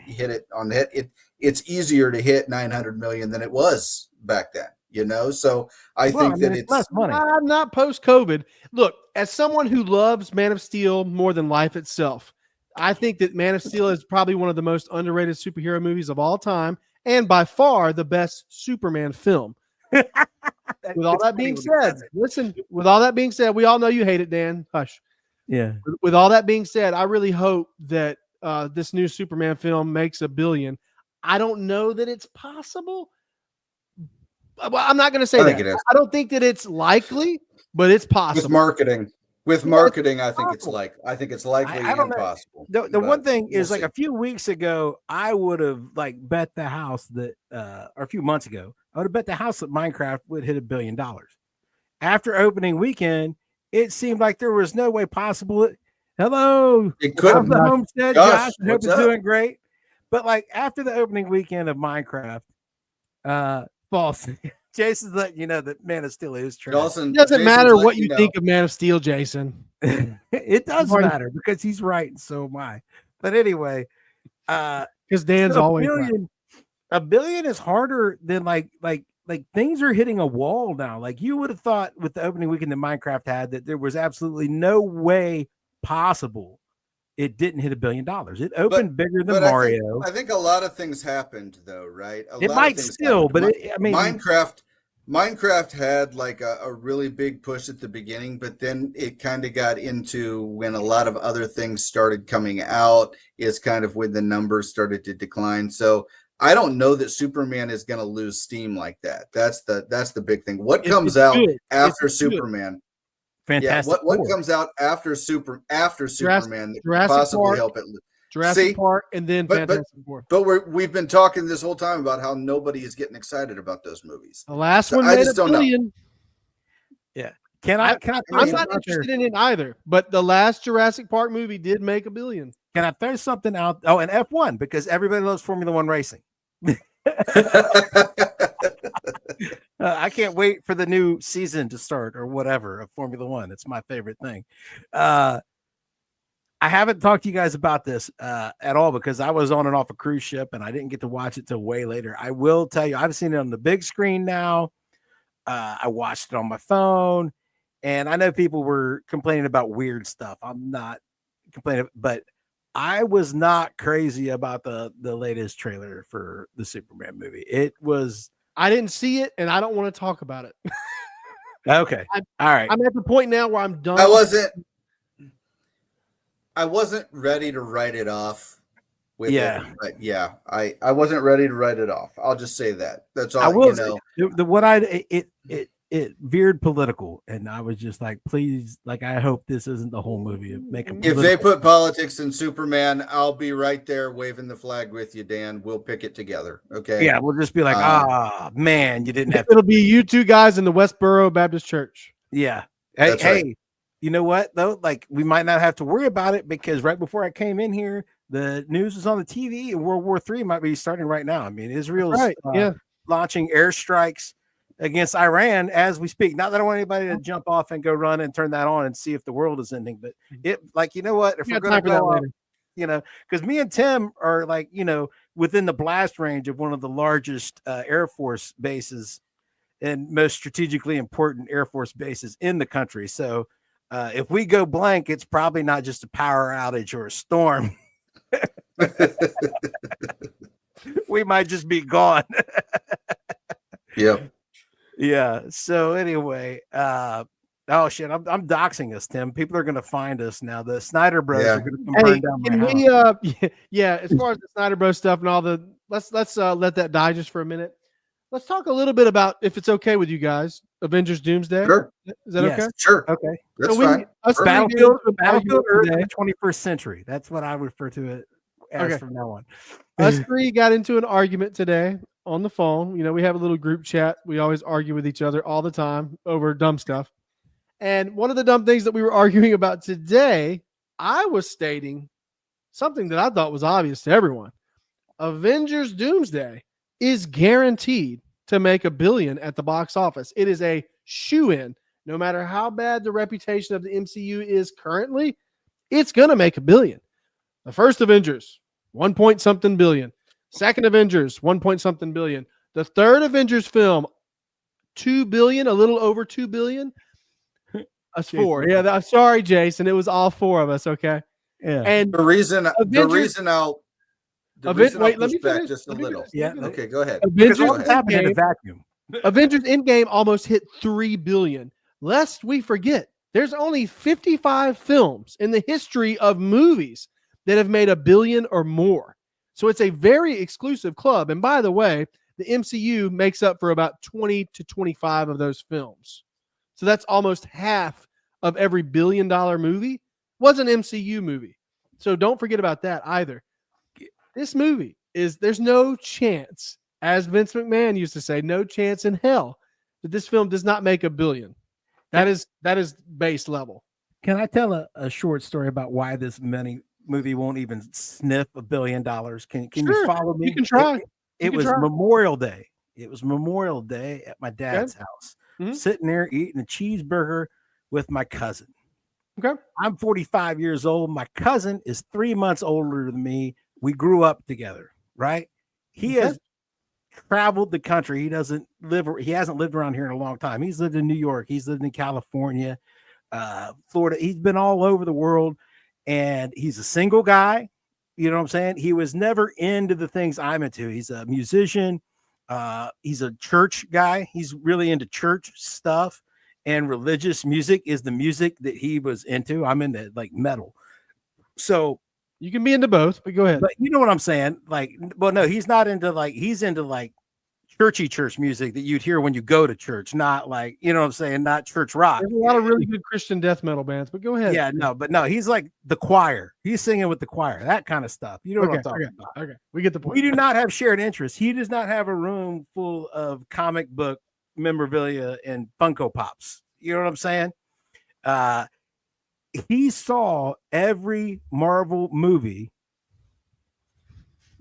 hit it on the head. It's easier to hit 900 million than it was back then, you know? So I think that it's less money. I'm not post-COVID. Look, as someone who loves Man of Steel more than life itself, I think that Man of Steel is probably one of the most underrated superhero movies of all time, and by far the best Superman film. With all that being said, listen, with all that being said, we all know you hate it, Dan. Hush. Yeah. With all that being said, I really hope that this new Superman film makes $1 billion. I don't know that it's possible. Well, I'm not going to say I that. think it is. I don't think that it's likely, but it's possible. With marketing, I think it's likely I don't know. impossible. The one thing is, like, a few weeks ago, I would have like bet the house that, or a few months ago, I would have bet the house that Minecraft would hit $1 billion. After opening weekend, it seemed like there was no way possible. Hello, it could how's the homestead, Josh? I hope what's it's up? doing great. But like after the opening weekend of Minecraft, false. Jason's letting you know that Man of Steel is trash. It doesn't matter what you think of Man of Steel, Jason. It does matter because he's right, and so am I. But anyway, because Dan's always right. $1 billion is harder than like things are hitting a wall now. Like, you would have thought with the opening weekend that Minecraft had that there was absolutely no way possible it didn't hit $1 billion. It opened bigger than Mario. I think a lot of things happened, though, right? It might still, but I mean, Minecraft had like a really big push at the beginning, but then it kind of got into when a lot of other things started coming out, is kind of when the numbers started to decline. So I don't know that Superman is going to lose steam like that. That's the big thing. What comes out after Superman? Fantastic. Yeah, what comes out after Superman that could possibly help it? Jurassic Park, and then Fantastic Four. But we've been talking this whole time about how nobody is getting excited about those movies. The last one made $1 billion. Yeah. I'm not interested in it either, but the last Jurassic Park movie did make $1 billion. Can I throw something out? Oh, and F1, because everybody loves Formula One racing. I can't wait for the new season to start or whatever of Formula One. It's my favorite thing. I haven't talked to you guys about this at all because I was on and off a cruise ship and I didn't get to watch it till way later. I will tell you, I've seen it on the big screen now. I watched it on my phone, and I know people were complaining about weird stuff. I'm not complaining, but I was not crazy about the latest trailer for the Superman movie. It was. I didn't see it, and I don't want to talk about it. Okay. All right. I'm at the point now where I'm done. I wasn't ready to write it off. It, but yeah, I wasn't ready to write it off. I'll just say that. That's all. I will it veered political, and I was just like, please, like, I hope this isn't the whole movie. If they put politics in Superman, I'll be right there waving the flag with you, Dan. We'll pick it together. Okay. Yeah, we'll just be like, man, you didn't have. It'll be you two guys in the Westboro Baptist Church. Yeah. Hey, you know what though? Like, we might not have to worry about it because right before I came in here, the news was on the TV, and World War III might be starting right now. I mean, Israel's launching airstrikes against Iran as we speak. Not that I want anybody to jump off and go run and turn that on and see if the world is ending, but it, like, you know what? If we're going to go up, you know, because me and Tim are, like, you know, within the blast range of one of the largest Air Force bases and most strategically important Air Force bases in the country. So if we go blank, it's probably not just a power outage or a storm. We might just be gone. Yep. Yeah. So anyway, oh shit, I'm doxing us, Tim. People are gonna find us now. The Snyder Bros are gonna come burn down my house. As far as the Snyder Bros stuff and all the let's let that die just for a minute. Let's talk a little bit about, if it's okay with you guys, Avengers Doomsday. Sure. Is that okay? Sure. Okay. That's fine. Battlefield Earth in the 21st century. That's what I refer to it as from now on. Us three got into an argument today on the phone. You know, we have a little group chat. We always argue with each other all the time over dumb stuff. And one of the dumb things that we were arguing about today, I was stating something that I thought was obvious to everyone. Avengers Doomsday is guaranteed to make $1 billion at the box office. It is a shoo-in. No matter how bad the reputation of the MCU is currently, it's going to make $1 billion. The first Avengers, 1 point something billion. Second Avengers, 1 point something billion. The third Avengers film, $2 billion, a little over $2 billion. Us four. Yeah, I'm sorry, Jason. It was all four of us, okay? Yeah. And the reason I'll push back just a little. Yeah. Okay, go ahead. Avengers happened in a vacuum. Avengers Endgame almost hit 3 billion. Lest we forget, there's only 55 films in the history of movies that have made $1 billion or more. So it's a very exclusive club. And by the way, the MCU makes up for about 20 to 25 of those films. So that's almost half of every $1 billion movie was an MCU movie. So don't forget about that either. This movie there's no chance, as Vince McMahon used to say, no chance in hell that this film does not make $1 billion. That is base level. Can I tell a short story about why this movie won't even sniff $1 billion? Can you follow me? You can try. It was Memorial Day. It was Memorial Day at my dad's house. Mm-hmm. Sitting there eating a cheeseburger with my cousin. Okay. I'm 45 years old. My cousin is 3 months older than me. We grew up together, right? He has traveled the country. He hasn't lived around here in a long time. He's lived in New York. He's lived in California, Florida. He's been all over the world, and he's a single guy. You know what I'm saying? He was never into the things I'm into. He's a musician. He's a church guy. He's really into church stuff, and religious music is the music that he was into. I'm into like metal. So you can be into both, but go ahead. But you know what I'm saying? Like, well, no, he's not into like, he's into like churchy church music that you'd hear when you go to church, not like, you know what I'm saying? Not church rock. There's a lot of really good Christian death metal bands, but go ahead. Yeah, no, he's like the choir. He's singing with the choir, that kind of stuff. You know what I'm talking about. Okay, we get the point. We do not have shared interests. He does not have a room full of comic book memorabilia and Funko Pops. You know what I'm saying? He saw every Marvel movie.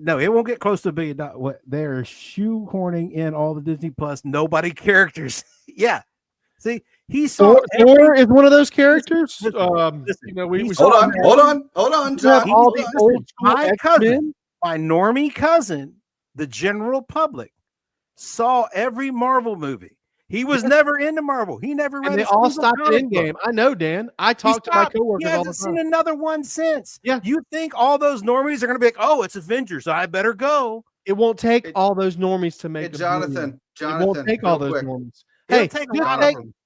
No, it won't get close to $1 billion. What they're shoehorning in all the Disney Plus nobody characters. Yeah, see, he saw. Thor is one of those characters. Listen, you know, we hold on, John. All the old my cousin, my normie cousin, the general public saw every Marvel movie. He was never into Marvel. He never read. And they all stopped at Endgame. I know, Dan. I talked to my coworkers all the time. He hasn't seen another one since. Yeah. You think all those normies are going to be like, oh, it's Avengers, so I better go. It won't take all those normies to make. Jonathan, it won't take all those normies. Hey,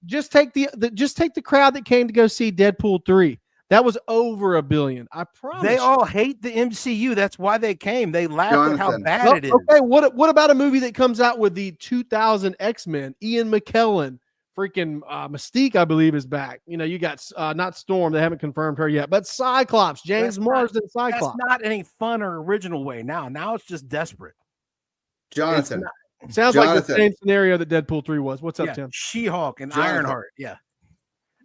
just take the crowd that came to go see Deadpool 3. That was over $1 billion. I promise. They all hate the MCU. That's why they came. They laughed at how bad it is. Okay, what about a movie that comes out with the 2000 X-Men? Ian McKellen, freaking Mystique, I believe, is back. You know, you got not Storm. They haven't confirmed her yet, but Cyclops, James Marsden, Cyclops. That's not any fun or original way. Now it's just desperate. Jonathan. Sounds like the same scenario that Deadpool 3 was. What's up, Tim? She-Hulk and Ironheart. Yeah.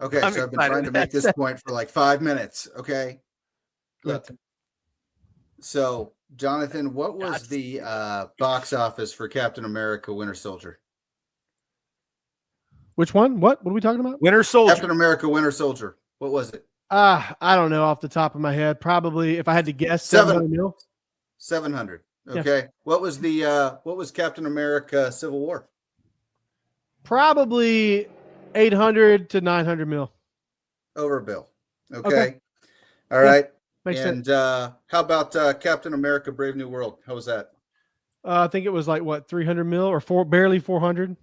Okay, so I've been trying to make this point for like 5 minutes. Okay. Look. So, Jonathan, what was the box office for Captain America Winter Soldier? Which one? What are we talking about? Winter Soldier. Captain America Winter Soldier. What was it? I don't know off the top of my head. Probably, if I had to guess, 700 mil. 700. Okay. Yeah. What was Captain America Civil War? Probably 800 to 900 mil. Over $1 billion. Okay. All right. Makes sense. How about Captain America Brave New World? How was that? I think it was like what, 300 mil or barely 400.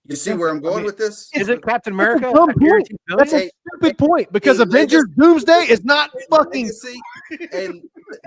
You see where I'm going with this? Is it Captain America? That's a stupid point because Avengers Doomsday is not fucking.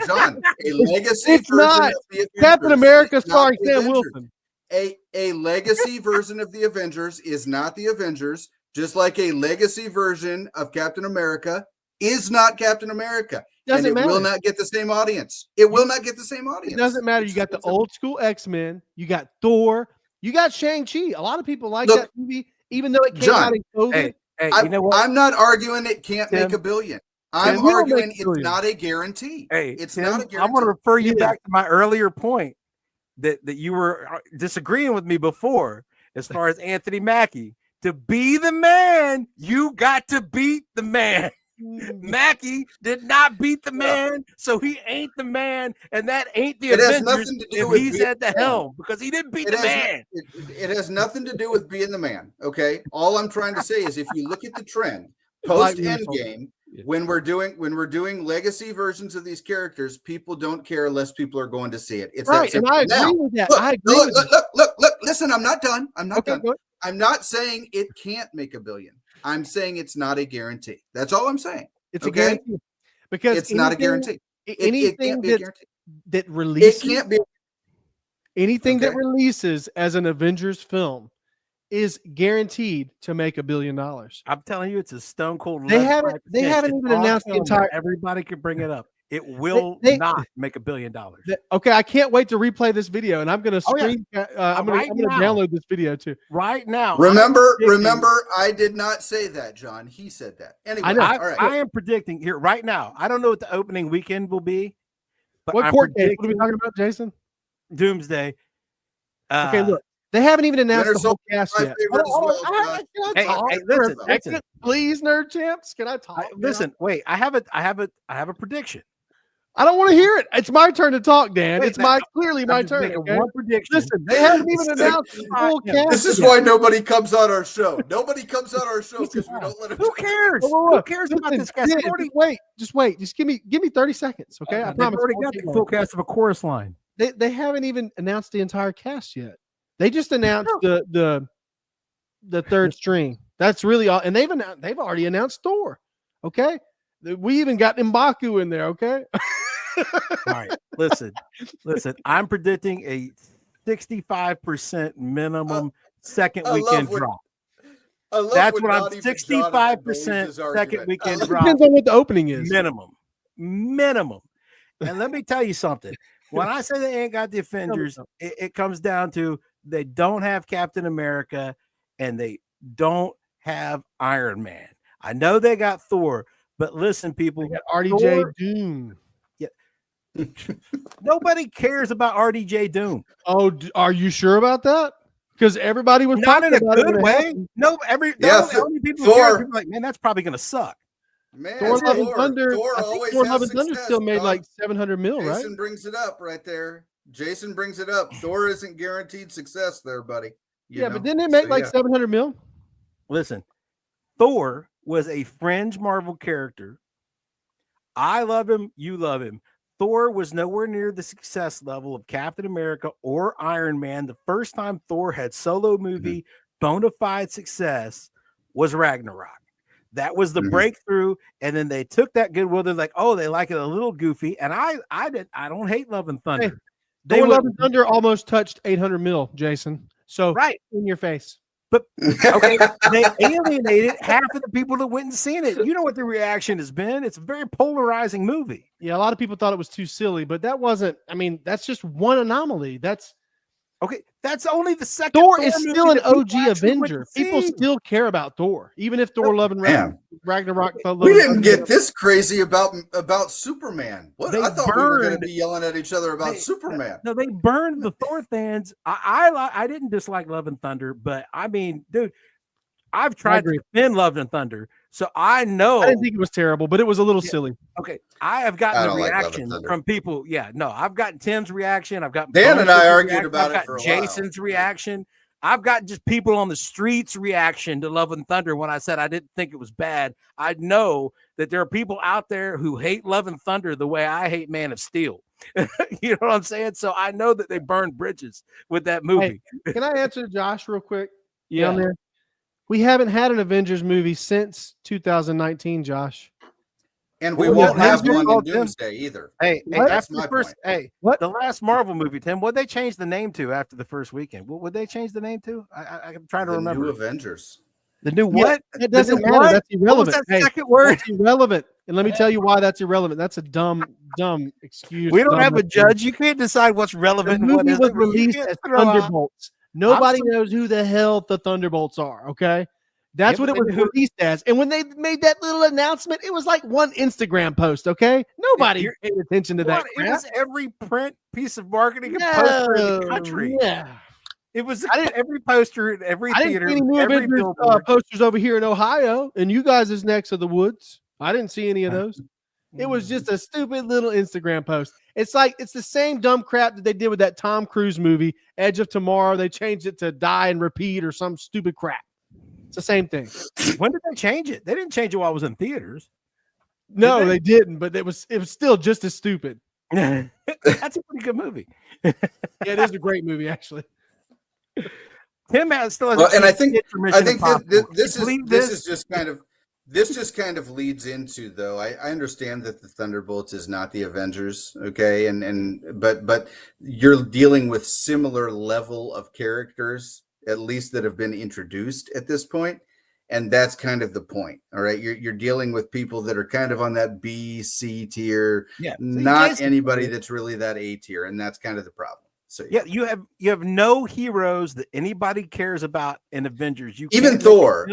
John, a legacy it's version not. of the Avengers. Captain America starring Sam Wilson. A legacy version of the Avengers is not the Avengers, just like a legacy version of Captain America is not Captain America. Doesn't matter. It will not get the same audience. It will not get the same audience. It doesn't matter. You got the old school X-Men. You got Thor. You got Shang-Chi. A lot of people like that movie, even though it came out in COVID. Hey, you know what? I'm not arguing it can't make $1 billion. I'm arguing it's not a guarantee. Hey, it's Tim, not a guarantee. I'm going to refer you back to my earlier point that you were disagreeing with me before as far as Anthony Mackie. To be the man, you got to beat the man. Mackie did not beat the man, so he ain't the man, and that ain't the Avengers if he's at the helm because he didn't beat the man. It has nothing to do with being the man. Okay, all I'm trying to say is if you look at the trend post Endgame, when we're doing legacy versions of these characters, people don't care unless people are going to see it. It's right, and I agree with that. I agree. Look, listen, I'm not done. I'm not done. go ahead. I'm not saying it can't make $1 billion. I'm saying it's not a guarantee. That's all I'm saying. It's a guarantee because it's not a guarantee. Anything it can't be a guarantee. that releases, it can't be. Anything that releases as an Avengers film is guaranteed to make $1 billion. I'm telling you, it's a stone cold. They haven't even announced the entire. Everybody can bring it up. It will not make $1 billion. Okay, I can't wait to replay this video, and I'm going to screen. I'm going to download this video too. Right now. Remember, I did not say that, John. He said that. Anyway, I am predicting here right now. I don't know what the opening weekend will be. But what court case? What are we talking about, Jason? Doomsday. Okay, look. They haven't even announced the whole cast yet. Listen, please, Nerd Champs, can I talk? Listen, wait. I have a prediction. I don't want to hear it. It's my turn to talk, Dan. It's clearly my turn. Okay? One prediction. Listen, they haven't even announced the full cast. This is why nobody comes on our show. Nobody comes on our show because we don't let them. Who cares? Who cares about this cast? Just wait. Just give me 30 seconds, okay? I promise. Already got the full cast of a chorus line. They haven't even announced the entire cast yet. They just announced the third string. That's really all, and they've already announced Thor. Okay, we even got M'Baku in there. Okay. All right, listen. I'm predicting a 65% minimum second weekend drop. That's what I'm 65% second weekend drop. Depends on what the opening is. Minimum. And let me tell you something. When I say they ain't got the Avengers, it comes down to they don't have Captain America and they don't have Iron Man. I know they got Thor, but listen, people, they got RDJ Doom. Nobody cares about RDJ Doom. Oh, are you sure about that? Because everybody was not in a good way. No, only people who care, people like, man, that's probably gonna suck. Man, Thor Love and Thunder. I think Thor Love and Thunder still made like 700 mil, right? Jason brings it up right there. Jason brings it up. Thor isn't guaranteed success there, buddy. But didn't it make 700 mil? Listen, Thor was a fringe Marvel character. I love him. You love him. Thor was nowhere near the success level of Captain America or Iron Man. The first time Thor had solo movie bona fide success was Ragnarok. That was the breakthrough, and then they took that goodwill. They're like, oh, they like it a little goofy, and I don't hate Love and Thunder. Hey, Love and Thunder almost touched 800 mil, Jason. So right in your face. But okay, they alienated half of the people that went and seen it. You know what the reaction has been? It's a very polarizing movie. Yeah, a lot of people thought it was too silly, but that wasn't. I mean, that's just one anomaly. That's okay. That's only the second. Thor is still an OG Avenger. People still care about Thor, even if Thor Love and Ragnarok. We didn't get this crazy about Superman. What I thought we were going to be yelling at each other about Superman. No, they burned the Thor fans. I didn't dislike Love and Thunder, but I mean, dude, I've tried to defend Love and Thunder, so I know. I didn't think it was terrible, but it was a little silly. Okay, I have gotten the reaction from people. Yeah, no, I've gotten Tim's reaction. I've got Dan and I argued about it for a while. Jason's reaction. I've got just people on the streets reaction to Love and Thunder when I said I didn't think it was bad. I know that there are people out there who hate Love and Thunder the way I hate Man of Steel. You know what I'm saying? So I know that they burned bridges with that movie. Hey, can I answer Josh real quick? Yeah. There? We haven't had an Avengers movie since 2019, Josh. And we won't have one in Doomsday either. Hey, after the first, the last Marvel movie, Tim, what'd they change the name to after the first weekend? What would they change the name to? I'm trying to remember. New Avengers. The new what? It doesn't matter. That's irrelevant. What was that second word? That's irrelevant. And let me tell you why that's irrelevant. That's a dumb excuse. We don't have a judge. You can't decide what's relevant. The movie was released as Thunderbolts. Nobody knows who the hell the Thunderbolts are. Okay. That's what it was released as. And when they made that little announcement, it was like one Instagram post, okay? Nobody paid attention to that. It was every print piece of marketing and poster in the country. Yeah. It was every poster in every theater. I didn't see any new Avengers posters over here in Ohio, and you guys' necks of the woods. I didn't see any of those. It was just a stupid little Instagram post. It's the same dumb crap that they did with that Tom Cruise movie, Edge of Tomorrow. They changed it to Die and Repeat or some stupid crap. It's the same thing. When did they change it? They didn't change it while it was in theaters. No, they didn't, but it was still just as stupid. That's a pretty good movie. Yeah, it is a great movie, actually. Tim still has. Well, and I think that this just kind of leads into, though. I understand that the Thunderbolts is not the Avengers, okay, but you're dealing with similar level of characters, at least that have been introduced at this point, and that's kind of the point. All right, you're dealing with people that are kind of on that B, C tier, not anybody that's really that A tier, and that's kind of the problem. So you have no heroes that anybody cares about in Avengers. Even Thor,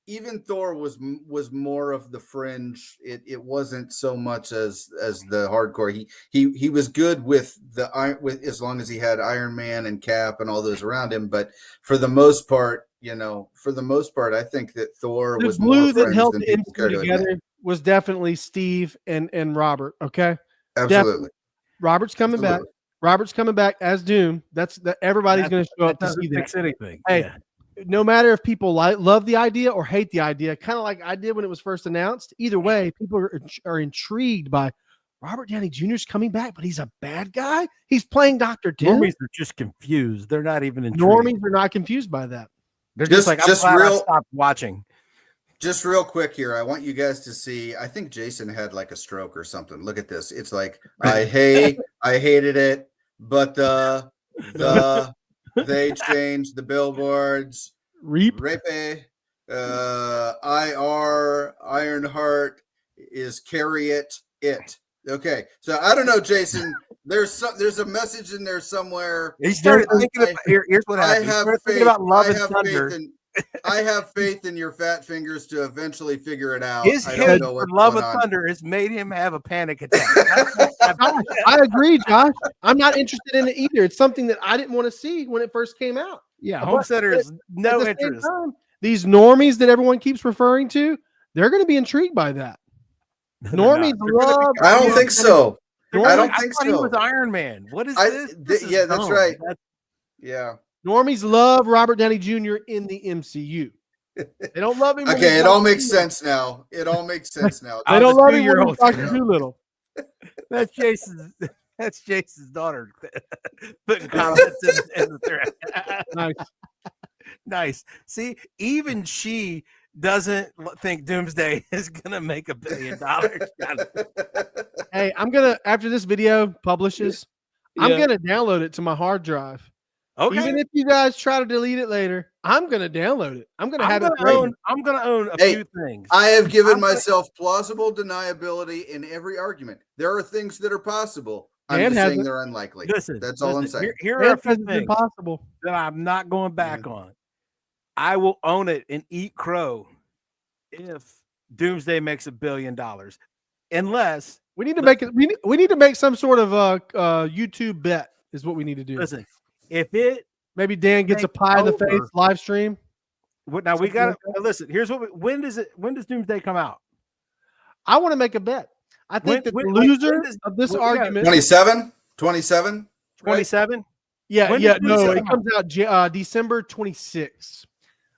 even Thor was more of the fringe. It wasn't so much as the hardcore. He was good with as long as he had Iron Man and Cap and all those around him. But for the most part, I think that Thor was glue more that held than the people cared MCU to together admit. was definitely Steve and Robert. Okay, Absolutely. Definitely. Robert's coming back. Robert's coming back as Doom. Everybody's going to show up to see that. Fix anything. Hey, no matter if people love the idea or hate the idea, kind of like I did when it was first announced. Either way, people are intrigued by Robert Downey Jr.'s coming back, but he's a bad guy. He's playing Dr. Doom. Normies are just confused. They're not even intrigued. Normies are not confused by that. They're just like, I'm glad I stopped watching. Just real quick here, I want you guys to see. I think Jason had like a stroke or something. Look at this. It's like I hated it, but they changed the billboards. Repe, Ironheart is carry it. Okay, so I don't know, Jason. There's a message in there somewhere. He started thinking about, here's what happened. I have faith. About Love and Thunder. I have faith in your fat fingers to eventually figure it out. His hit for Love and Thunder has made him have a panic attack. I agree, Josh. I'm not interested in it either. It's something that I didn't want to see when it first came out. Yeah, Homesteaders, no interest. These normies that everyone keeps referring to, they're going to be intrigued by that. Normies love. I don't think so. I don't think so. He was Iron Man. What is this? Yeah, that's right. Yeah. Normies love Robert Downey Jr. in the MCU. They don't love him. Okay, it all makes sense now. They don't love him when he's Dr. Doolittle. That's Jason's daughter putting comments in the thread. Nice. See, even she doesn't think Doomsday is gonna make $1 billion. Hey, after this video publishes, I'm gonna download it to my hard drive. Okay. Even if you guys try to delete it later, I'm gonna download it. I'm gonna own a few things. I have given myself plausible deniability in every argument. There are things that are possible. I'm just saying they're unlikely. That's all I'm saying. Here are a few things possible that I'm not going back on. I will own it and eat crow if Doomsday makes $1 billion, unless we need to make it. We need to make some sort of YouTube bet. Is what we need to do. Listen, if it maybe Dan gets a pie in the face live stream. Now we got to listen. Here's what. When does Doomsday come out? I want to make a bet. I think that the loser of this argument 27. 27. Yeah, no, it comes out December 26th.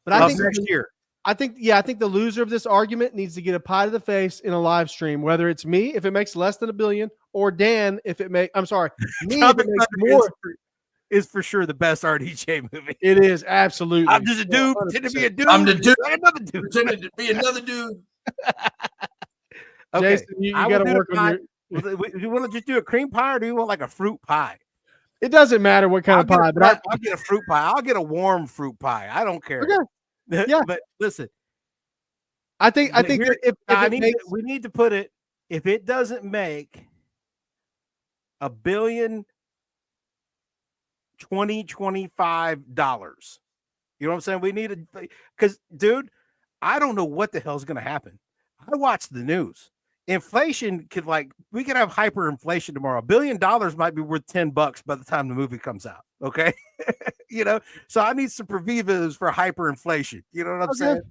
But I think next year. I think the loser of this argument needs to get a pie to the face in a live stream, whether it's me if it makes less than $1 billion, or Dan if it makes. I'm sorry, me if it makes more. Is for sure the best RDJ movie. It is absolutely. I'm just a dude pretending to be a dude. I'm the dude. Another dude pretending to be another dude. Okay, Jason, you got to work on your. Do you want to just do a cream pie, or do you want like a fruit pie? It doesn't matter what kind of pie, but I'll get a fruit pie. I'll get a warm fruit pie. I don't care. Okay. Yeah, but listen, I think we need to put it. If it doesn't make $1 billion, $25, you know what I'm saying? We need to, because dude, I don't know what the hell's going to happen. I watch the news. Inflation we could have hyperinflation tomorrow. $1 billion might be worth $10 by the time the movie comes out. Okay. So I need some previews for hyperinflation. You know what I'm saying?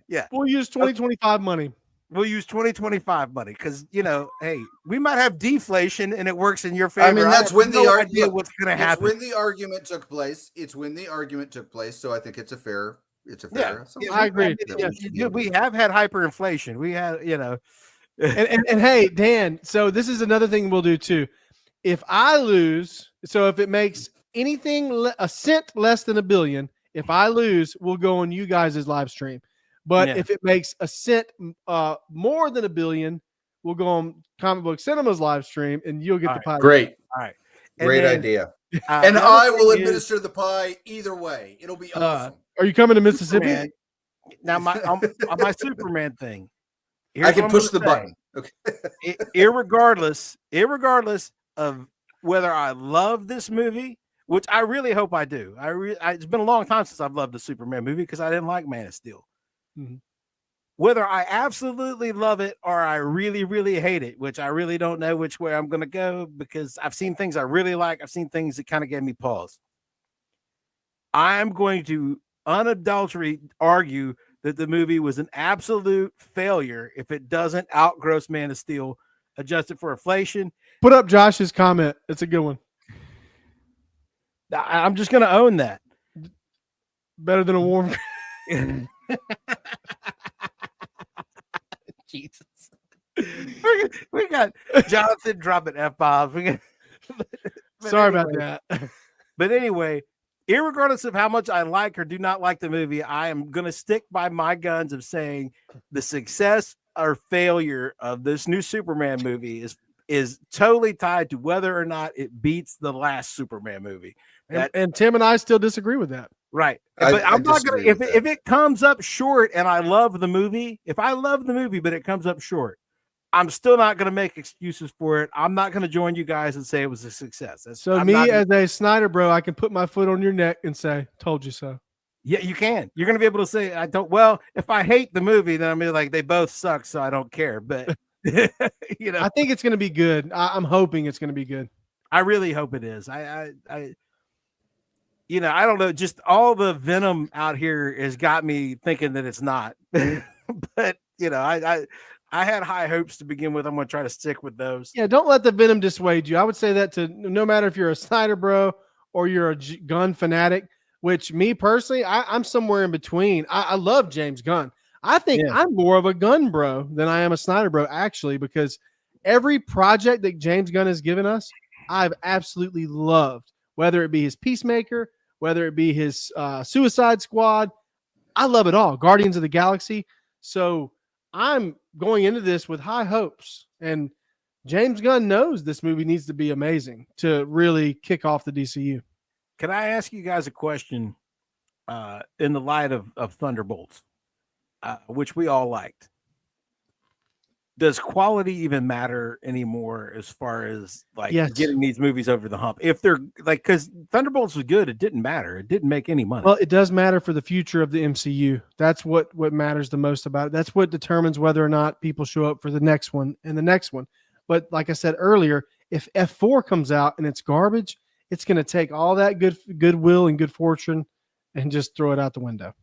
Yeah. We'll use 2025 money. We'll use 2025 money because, hey, we might have deflation and it works in your favor. I mean, that's when the argument what's going to happen. When the argument took place. So I think it's a fair. I agree. We have had hyperinflation. We had, and hey, Dan, so this is another thing we'll do too. If I lose, so if it makes anything a cent less than $1 billion, if I lose, we'll go on you guys' live stream. But if it makes a cent more than $1 billion, we'll go on Comic Book Cinema's live stream, and you'll get the pie. Great. All right. Great idea. And I will administer the pie either way. It'll be awesome. Are you coming to Mississippi? Superman. Now, on my Superman thing, I can push the button. Okay. Irregardless of whether I love this movie, which I really hope I do. It's been a long time since I've loved the Superman movie because I didn't like Man of Steel. Mm-hmm. Whether I absolutely love it or I really, really hate it, which I really don't know which way I'm going to go because I've seen things I really like. I've seen things that kind of gave me pause. I'm going to unadulterated argue that the movie was an absolute failure if it doesn't outgross Man of Steel, adjusted for inflation. Put up Josh's comment. It's a good one. I'm just going to own that. Better than a warm. Jesus. We got Jonathan dropping F-bombs. Sorry about that. But anyway, irregardless of how much I like or do not like the movie, I am going to stick by my guns of saying the success or failure of this new Superman movie is totally tied to whether or not it beats the last Superman movie. And Tim and I still disagree with that. Right. But I'm not going to, if it comes up short and I love the movie, if I love the movie, but it comes up short, I'm still not going to make excuses for it. I'm not going to join you guys and say it was a success. As a Snyder bro, I can put my foot on your neck and say, told you so. Yeah, you can. You're going to be able to say, I don't. Well, if I hate the movie, then I'm be like, they both suck, so I don't care. But, you know, I think it's going to be good. I'm hoping it's going to be good. I really hope it is. I don't know. Just all the venom out here has got me thinking that it's not. But, I had high hopes to begin with. I'm going to try to stick with those. Yeah, don't let the venom dissuade you. I would say that to no matter if you're a Snyder bro or you're a gun fanatic, which me personally, I'm somewhere in between. I love James Gunn. I think I'm more of a gun bro than I am a Snyder bro, actually, because every project that James Gunn has given us, I've absolutely loved, whether it be his Peacemaker, whether it be his Suicide Squad. I love it all. Guardians of the Galaxy. So I'm going into this with high hopes, and James Gunn knows this movie needs to be amazing to really kick off the DCU. Can I ask you guys a question in the light of Thunderbolts, which we all liked? Does quality even matter anymore as far as getting these movies over the hump? If they're because Thunderbolts was good, it didn't matter. It didn't make any money. Well, it does matter for the future of the MCU. That's what matters the most about it. That's what determines whether or not people show up for the next one and the next one. But like I said earlier, if F4 comes out and it's garbage, it's going to take all that goodwill and good fortune and just throw it out the window.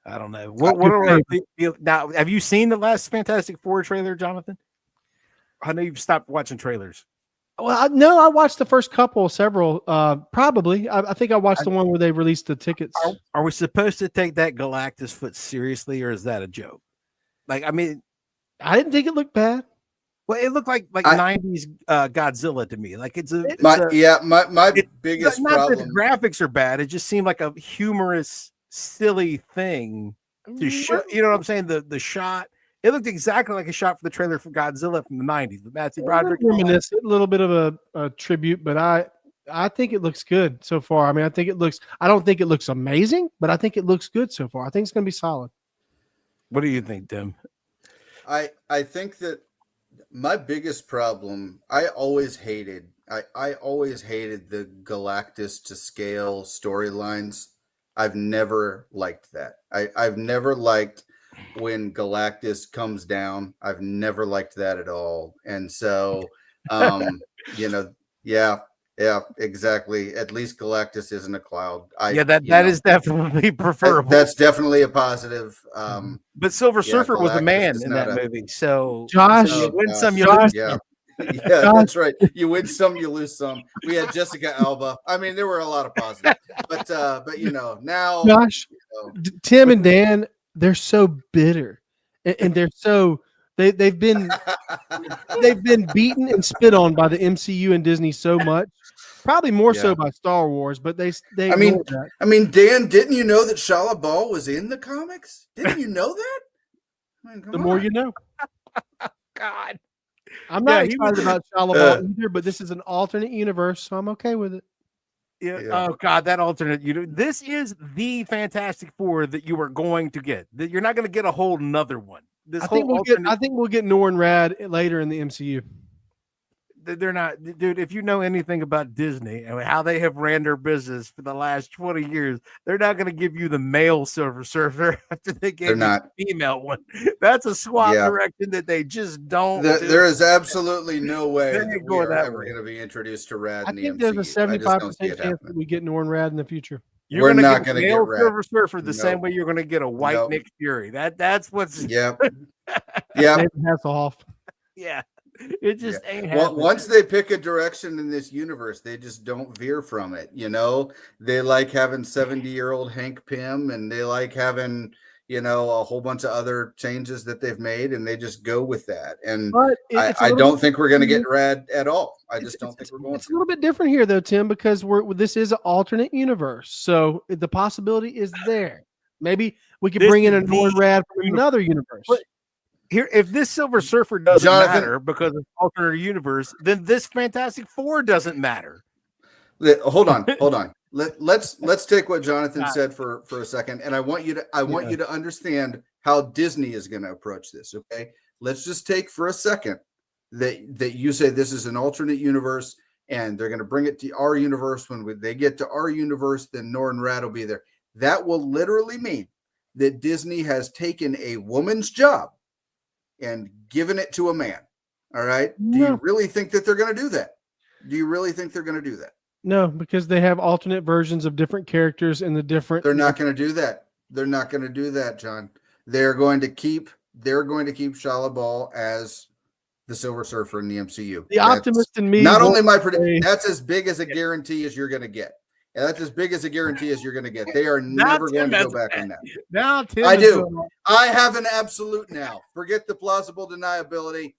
I don't know. What now? Have you seen the last Fantastic Four trailer, Jonathan? I know you've stopped watching trailers. Well, no, I watched the first several. Probably. I think I watched the one where they released the tickets. Are we supposed to take that Galactus foot seriously, or is that a joke? I didn't think it looked bad. Well, it looked like 90s Godzilla to me. My biggest not problem. That the graphics are bad. It just seemed like a humorous, silly thing to show. You know what I'm saying? The shot. It looked exactly like a shot for the trailer for Godzilla from the 90s with Matthew Broderick. A little bit of a tribute, but I think it looks good so far. I mean, I don't think it looks amazing, but I think it looks good so far. I think it's going to be solid. What do you think, Tim? I think that my biggest problem, I always hated the Galactus to scale storylines. I've never liked that. I've never liked when Galactus comes down. I've never liked that at all. And so, yeah, exactly. At least Galactus isn't a cloud. That is definitely preferable. That's definitely a positive. But Silver Surfer was a man in that movie. So Josh, you win some, you lose. Yeah, that's right. You win some, you lose some. We had Jessica Alba. I mean, there were a lot of positives, but now, Josh, Tim and Dan, they're so bitter, and they're They've been beaten and spit on by the MCU and Disney so much, probably more so by Star Wars, but they ignored that. I mean, Dan, didn't you know that Shia LaBeouf was in the comics? Didn't you know that? I mean, the more you know. God, I'm not excited about Shia LaBeouf either, but this is an alternate universe, so I'm okay with it. Yeah. Oh God, that alternate. This is the Fantastic Four that you are going to get. That you're not going to get a whole nother one. I think we'll get Norrin Rad later in the MCU. They're not, dude. If you know anything about Disney and how they have ran their business for the last 20 years, they're not going to give you the male Silver Surfer after they gave you the female one. That's a swap direction that they just don't. There is absolutely no way that we are ever going to be introduced to Rad in the MCU. I think there's a 75% chance that we get Norrin Rad in the future. We're not going to get Silver Surfer the same way you're going to get a white Nick Fury. That's what's. Yeah. Hasselhoff. Yeah. It just ain't happening. Once they pick a direction in this universe, they just don't veer from it. They like having 70-year-old Hank Pym, and they like having, a whole bunch of other changes that they've made, and they just go with that. And I don't think we're going to get Rad at all. I just don't think we're going to. It's a little bit different here, though, Tim, because this is an alternate universe. So the possibility is there. Maybe we could bring in a Norrin Rad from another universe. Here, if this Silver Surfer doesn't matter because of alternate universe, then this Fantastic Four doesn't matter. Hold on. Let's take what Jonathan said for a second, and I want you to understand how Disney is going to approach this. Okay, let's just take for a second that you say this is an alternate universe, and they're going to bring it to our universe. When they get to our universe, then Norrin Rad will be there. That will literally mean that Disney has taken a woman's job and given it to a man. All right. Do you really think that they're going to do that? No, because they have alternate versions of different characters in the different. They're not going to do that. They're not going to do that, John. They're going to keep Shia LaBeouf as the Silver Surfer in the MCU. The optimist in me. Not only my prediction. That's as big as a guarantee as you're going to get. And that's as big as a guarantee as you're going to get. They are never going to go back on that. Now, Tim, I do. I have an absolute now. Forget the plausible deniability.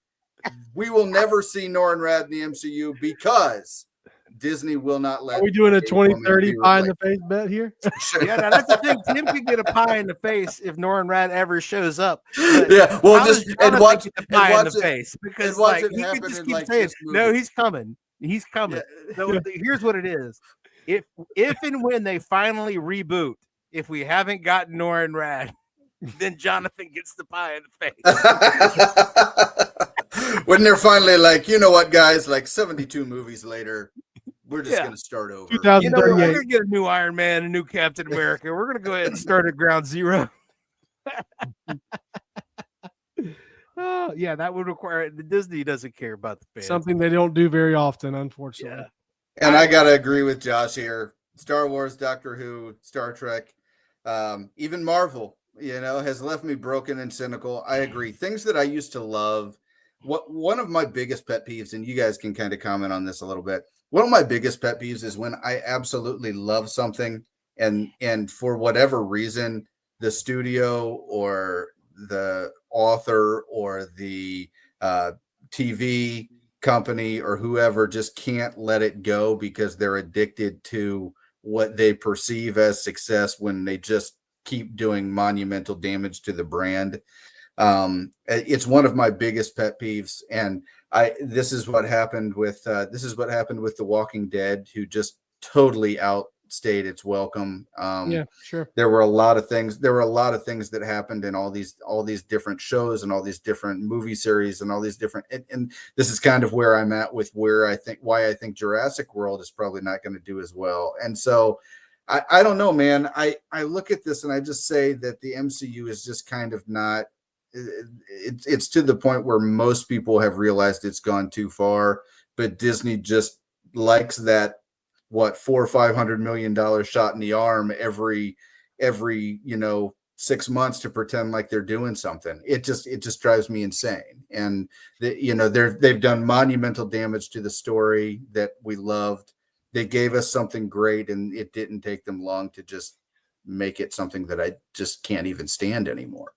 We will never see Norrin Rad in the MCU because Disney will not let. Are we doing a 2030 pie in the face bet here? Yeah, now that's the thing. Tim could get a pie in the face if Norrin Rad ever shows up. Yeah, well, just watch the pie in the face because he could just keep saying, "No, he's coming. He's coming." Yeah. So here's what it is. If and when they finally reboot, if we haven't gotten Norrin Rad, then Jonathan gets the pie in the face. When they're finally like, you know what, guys, like 72 movies later, we're just going to start over. We're going to get a new Iron Man, a new Captain America. We're going to go ahead and start at ground zero. Yeah, that would require the Disney doesn't care about the fans. Something they don't do very often, unfortunately. Yeah. And I got to agree with Josh here. Star Wars, Doctor Who, Star Trek, even Marvel, has left me broken and cynical. I agree. Things that I used to love. One of my biggest pet peeves, and you guys can kind of comment on this a little bit. One of my biggest pet peeves is when I absolutely love something and for whatever reason, the studio or the author or the TV company or whoever just can't let it go because they're addicted to what they perceive as success when they just keep doing monumental damage to the brand. It's one of my biggest pet peeves, and this is what happened with The Walking Dead, who just totally outstayed its welcome. Yeah, sure. There were a lot of things that happened in all these different shows and all these different movie series and all these different, and this is kind of where I'm at with why I think Jurassic World is probably not going to do as well. And so I don't know, man. I look at this and I just say that the MCU is just kind of not, it's to the point where most people have realized it's gone too far, but Disney just likes that $400 or $500 million shot in the arm every 6 months to pretend like they're doing something. It just drives me insane. And they've done monumental damage to the story that we loved. They gave us something great, and it didn't take them long to just make it something that I just can't even stand anymore.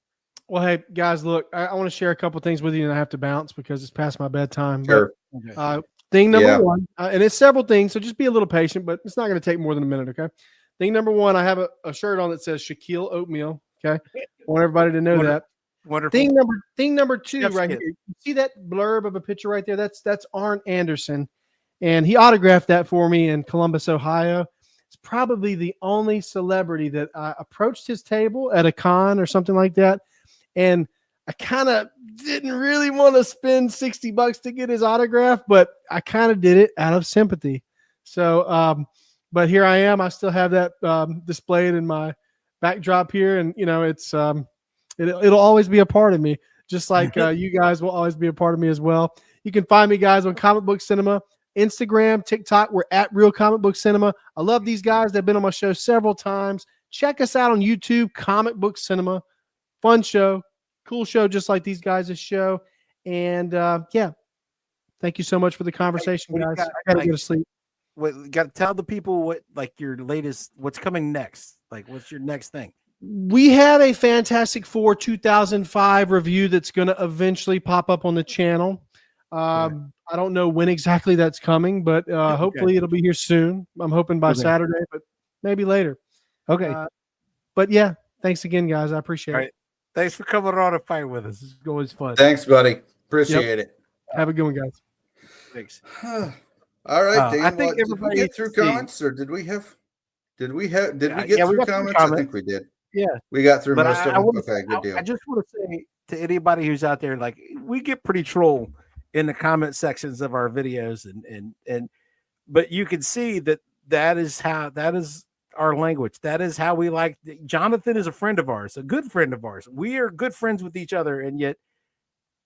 Well, hey guys, look, I want to share a couple things with you, and I have to bounce because it's past my bedtime. Sure. But thing number one, and it's several things, so just be a little patient, but it's not going to take more than a minute. Okay. Thing number one, I have a shirt on that says Shaquille Oatmeal. Okay. I want everybody to know that. Wonderful. Thing number two, Chef's right kiss. here. You see that blurb of a picture right there? That's Arn Anderson, and he autographed that for me in Columbus, Ohio. It's probably the only celebrity that I approached his table at a con or something like that, and I kind of didn't really want to spend $60 to get his autograph, but I kind of did it out of sympathy. So, but here I am. I still have that displayed in my backdrop here, and it's it'll always be a part of me, just like you guys will always be a part of me as well. You can find me, guys, on Comic Book Cinema, Instagram, TikTok. We're at Real Comic Book Cinema. I love these guys. They've been on my show several times. Check us out on YouTube, Comic Book Cinema. Fun show, cool show, just like these guys' show. And yeah, thank you so much for the conversation, guys. I gotta go to sleep. What got to tell the people what your latest, what's coming next? Like, what's your next thing? We have a Fantastic Four 2005 review that's going to eventually pop up on the channel. I don't know when exactly that's coming, but hopefully it'll be here soon. I'm hoping by Saturday, but maybe later. Okay. But yeah, thanks again, guys. I appreciate it. Thanks for coming on a fight with us. It's always fun. Thanks, buddy. Appreciate it. Have a good one, guys. Thanks. All right, Dan. I think did we get through comments, or did we get through comments? I think we did. Yeah, we got through most of them. Okay, good deal. I just want to say to anybody who's out there, like, we get pretty troll in the comment sections of our videos, and but you can see that is our language. That is how we like. Jonathan is a friend of ours, a good friend of ours. We are good friends with each other, and yet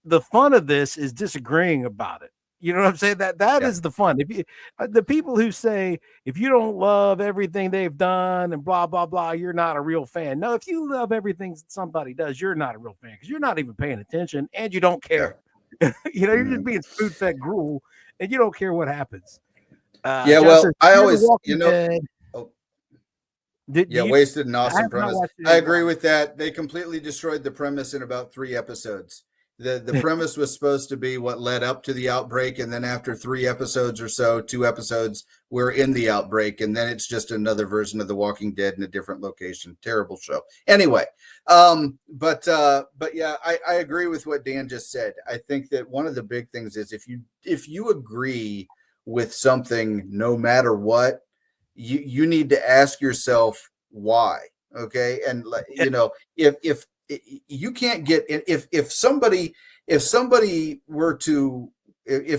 the fun of this is disagreeing about it. You know what I'm saying? That is the fun. If you, the people who say, if you don't love everything they've done and blah, blah, blah, you're not a real fan. No, if you love everything somebody does, you're not a real fan because you're not even paying attention and you don't care. You're just being spoon-fed gruel and you don't care what happens. Well, I always, wasted an awesome premise. I agree with that. They completely destroyed the premise in about 3 episodes. The premise was supposed to be what led up to the outbreak, and then after 3 episodes or so, 2 episodes, we're in the outbreak, and then it's just another version of The Walking Dead in a different location. Terrible show. Anyway, but yeah, I agree with what Dan just said. I think that one of the big things is if you agree with something, no matter what, you need to ask yourself why. Okay, and if you can't get if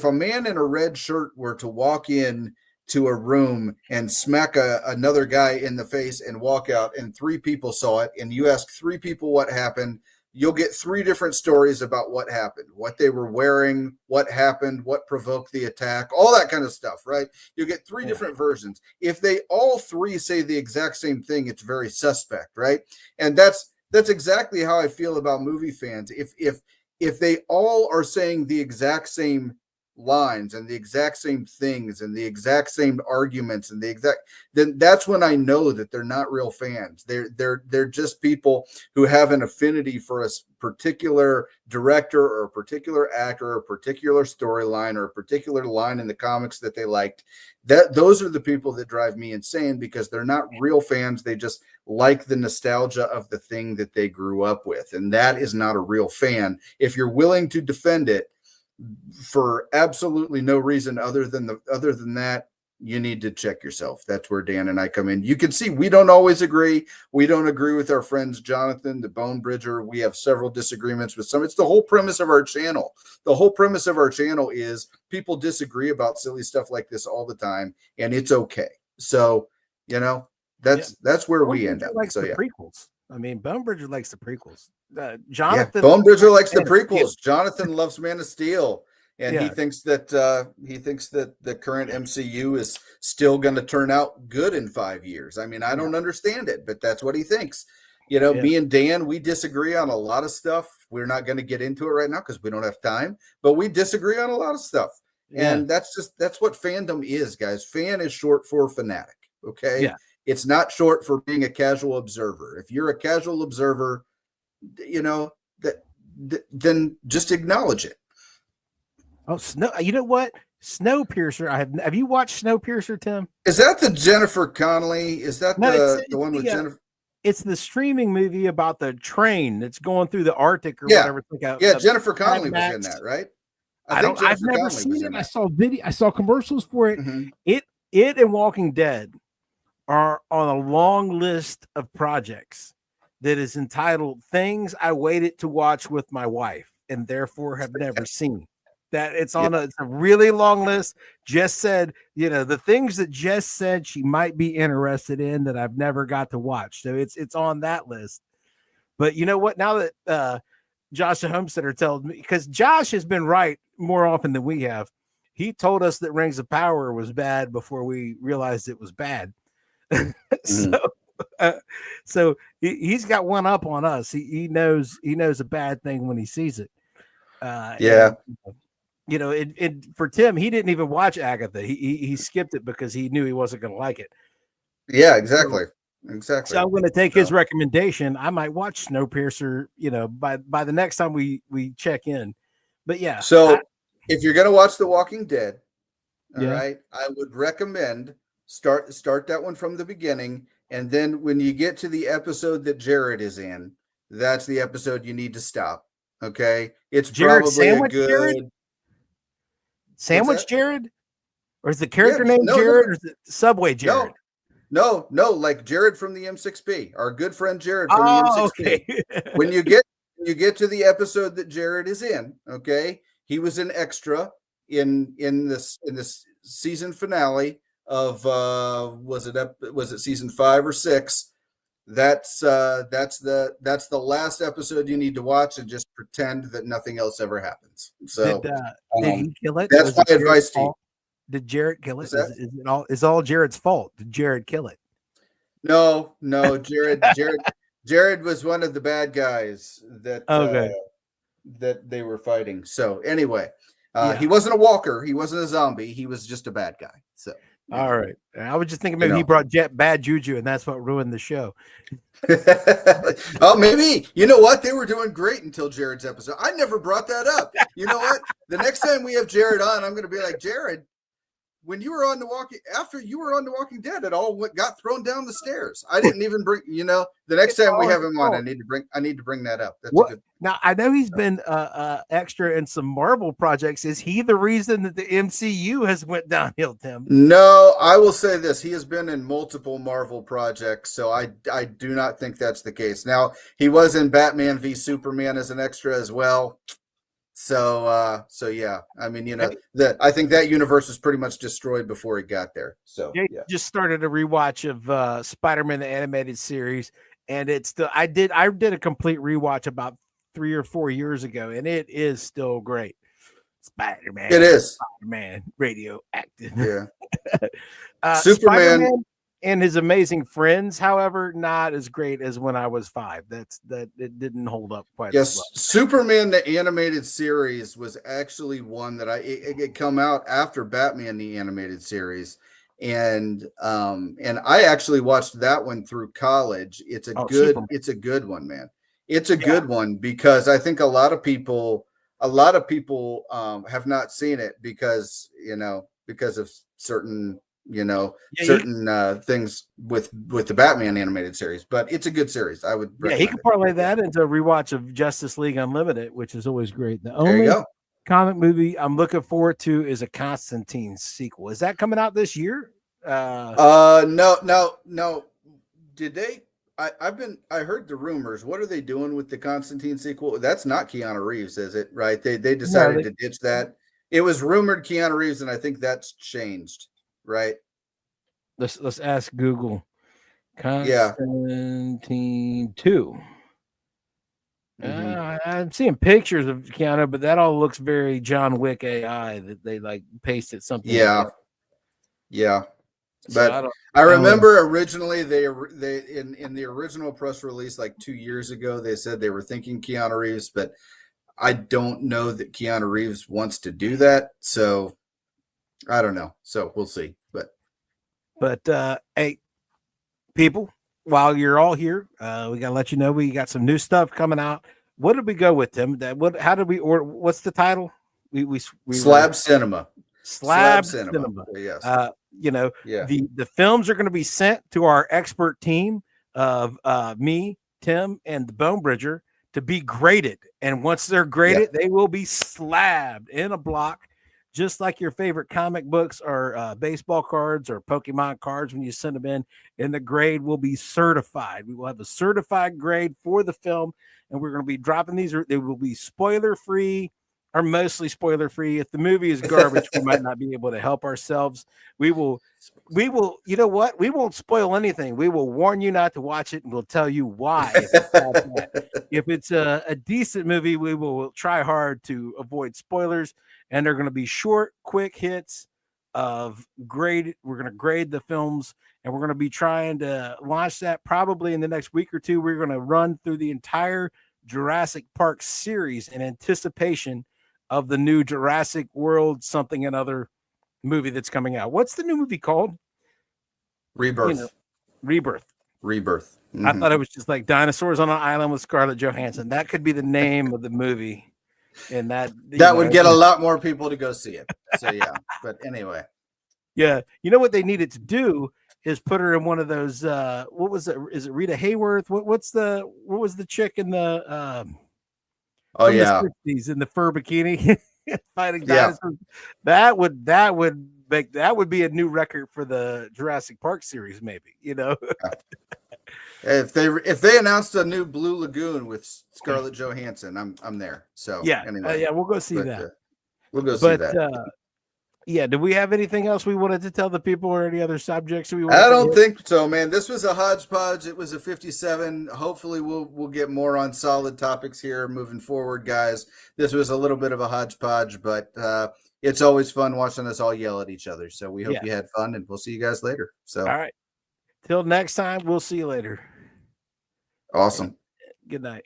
a man in a red shirt were to walk in to a room and smack another guy in the face and walk out, and 3 people saw it, and you ask 3 people what happened, you'll get 3 different stories about what happened, what they were wearing, what happened, what provoked the attack, all that kind of stuff, right? You'll get 3 different versions. If they all 3 say the exact same thing, it's very suspect, right? And that's exactly how I feel about movie fans. If they all are saying the exact same lines and the exact same things and the exact same arguments and then that's when I know that they're not real fans. They're just people who have an affinity for a particular director or a particular actor or a particular storyline or a particular line in the comics that they liked. Those are the people that drive me insane because they're not real fans. They just like the nostalgia of the thing that they grew up with, and that is not a real fan. If you're willing to defend it for absolutely no reason other than that, you need to check yourself. That's where Dan and I come in. You can see we don't always agree. We don't agree with our friends Jonathan, the Bone Bridger. We have several disagreements with some. It's the whole premise of our channel. The whole premise of our channel is people disagree about silly stuff like this all the time, and it's okay. So, that's where we end up. So yeah. Prequels. I mean, Bone Bridger likes the prequels. Jonathan. Bone Bridger likes the prequels. Jonathan loves Man of Steel. And he thinks that the current MCU is still going to turn out good in 5 years. I mean, I don't understand it, but that's what he thinks. Me and Dan, we disagree on a lot of stuff. We're not going to get into it right now because we don't have time, but we disagree on a lot of stuff. Yeah. And that's what fandom is, guys. Fan is short for fanatic. Okay. Yeah. It's not short for being a casual observer. If you're a casual observer, then just acknowledge it. Oh, you know what? Snowpiercer. Have you watched Snowpiercer, Tim? Is that the Jennifer Connelly? Is that the one with Jennifer? It's the streaming movie about the train that's going through the Arctic or whatever. Yeah, Jennifer Connelly was in that, right? I've never seen it. I saw commercials for it. Mm-hmm. It and Walking Dead are on a long list of projects that is entitled Things I Waited to Watch with My Wife and Therefore Have Never Seen. That it's on it's a really long list. Jess said, the things that Jess said she might be interested in that I've never got to watch. So it's on that list. But you know what? Now that Josh the Homesteader tells me, because Josh has been right more often than we have. He told us that Rings of Power was bad before we realized it was bad. So he's got one up on us. He knows a bad thing when he sees it. For Tim, he didn't even watch Agatha. He skipped it because he knew he wasn't going to like it. Yeah, exactly. So I'm going to take his recommendation. I might watch Snowpiercer, by the next time we check in. But yeah. So if you're going to watch The Walking Dead, all right, I would recommend start that one from the beginning. And then when you get to the episode that Jared is in, that's the episode you need to stop. Okay. It's Jared probably Sandwich a good Jared? Sandwich Jared? Or is the character name Jared or is it Subway Jared? No, like Jared from the M6B, our good friend Jared from the M6B. Okay. When you get to the episode that Jared is in, okay, he was an extra in this season finale of was it season 5 or 6? That's the last episode you need to watch and just pretend that nothing else ever happens. So did he kill it? That's my advice to you. Did Jared kill it? Is all Jared's fault? Did Jared kill it? No, Jared was one of the bad guys that they were fighting. So anyway, he wasn't a walker, he wasn't a zombie, he was just a bad guy. So all right. I was just thinking maybe he brought bad juju and that's what ruined the show. Oh, maybe. You know what? They were doing great until Jared's episode. I never brought that up. You know what? The next time we have Jared on, I'm going to be like, Jared, when you were on after you were on The Walking Dead, it all got thrown down the stairs. I didn't even bring, the next time we have him on, I need to bring that up. That's a good. Now, I know he's been extra in some Marvel projects. Is he the reason that the MCU has went downhill, Tim? No, I will say this. He has been in multiple Marvel projects, so I do not think that's the case. Now, he was in Batman v Superman as an extra as well. So yeah, I mean, I think that universe was pretty much destroyed before he got there. So yeah. Just started a rewatch of Spider-Man the animated series, and I did a complete rewatch about 3 or 4 years ago, and it is still great. Spider-Man. It is. Spider-Man radioactive. Yeah. Superman and His Amazing Friends, however, not as great as When I Was 5. That it didn't hold up quite as well. Superman the animated series was actually one that it come out after Batman the animated series, and I actually watched that one through college. It's a good one, man. It's a good one because I think a lot of people have not seen it because of certain things with the Batman animated series, but it's a good series. I would he could parlay that into a rewatch of Justice League Unlimited, which is always great. The only comic movie I'm looking forward to is a Constantine sequel. Is that coming out this year? No. Did they? I heard the rumors. What are they doing with the Constantine sequel? That's not Keanu Reeves, is it? Right? They decided to ditch that. It was rumored Keanu Reeves, and I think that's changed. Right. Let's ask Google. Constantine 2. I'm seeing pictures of Keanu, but that all looks very John Wick AI that they like pasted something. Yeah. But so I remember originally they in the original press release like 2 years ago, they said they were thinking Keanu Reeves, but I don't know that Keanu Reeves wants to do that. So I don't know. So we'll see. But hey, people, while you're all here, we got to let you know we got some new stuff coming out. what did we go with, Tim? How did we order? What's the title? We Slab Cinema. Slab Cinema. Yes. The films are going to be sent to our expert team of me, Tim, and the Bone Bridger to be graded. And once they're graded, they will be slabbed in a block, just like your favorite comic books or baseball cards or Pokemon cards when you send them in. And the grade will be certified. We will have a certified grade for the film, and we're going to be dropping these. They will be spoiler-free, are mostly spoiler free. If the movie is garbage, we might not be able to help ourselves. We will, you know what? We won't spoil anything. We will warn you not to watch it, and we'll tell you why. If it's a decent movie, we will try hard to avoid spoilers, and they're going to be short, quick hits of grade. We're going to grade the films, and we're going to be trying to launch that probably in the next week or two. We're going to run through the entire Jurassic Park series in anticipation of the new Jurassic World something another movie that's coming out. What's the new movie called? Rebirth. Rebirth. Mm-hmm. I thought it was just like dinosaurs on an island with Scarlett Johansson. That could be the name of the movie. And that would get a lot more people to go see it. So yeah. But anyway. Yeah. You know what they needed to do is put her in one of those what was it? Is it Rita Hayworth? What was the chick in the the 60s in the fur bikini fighting dinosaurs? That would be a new record for the Jurassic Park series, maybe. If they announced a new Blue Lagoon with Scarlett Johansson, I'm there. So anyway, we'll go see that. We'll go see that. Do we have anything else we wanted to tell the people, or any other subjects we I don't think so, man. This was a hodgepodge. It was a 57. Hopefully we'll get more on solid topics here moving forward, guys. This was a little bit of a hodgepodge, but it's always fun watching us all yell at each other. So we hope you had fun, and we'll see you guys later. So all right. Till next time, we'll see you later. Awesome. Good night.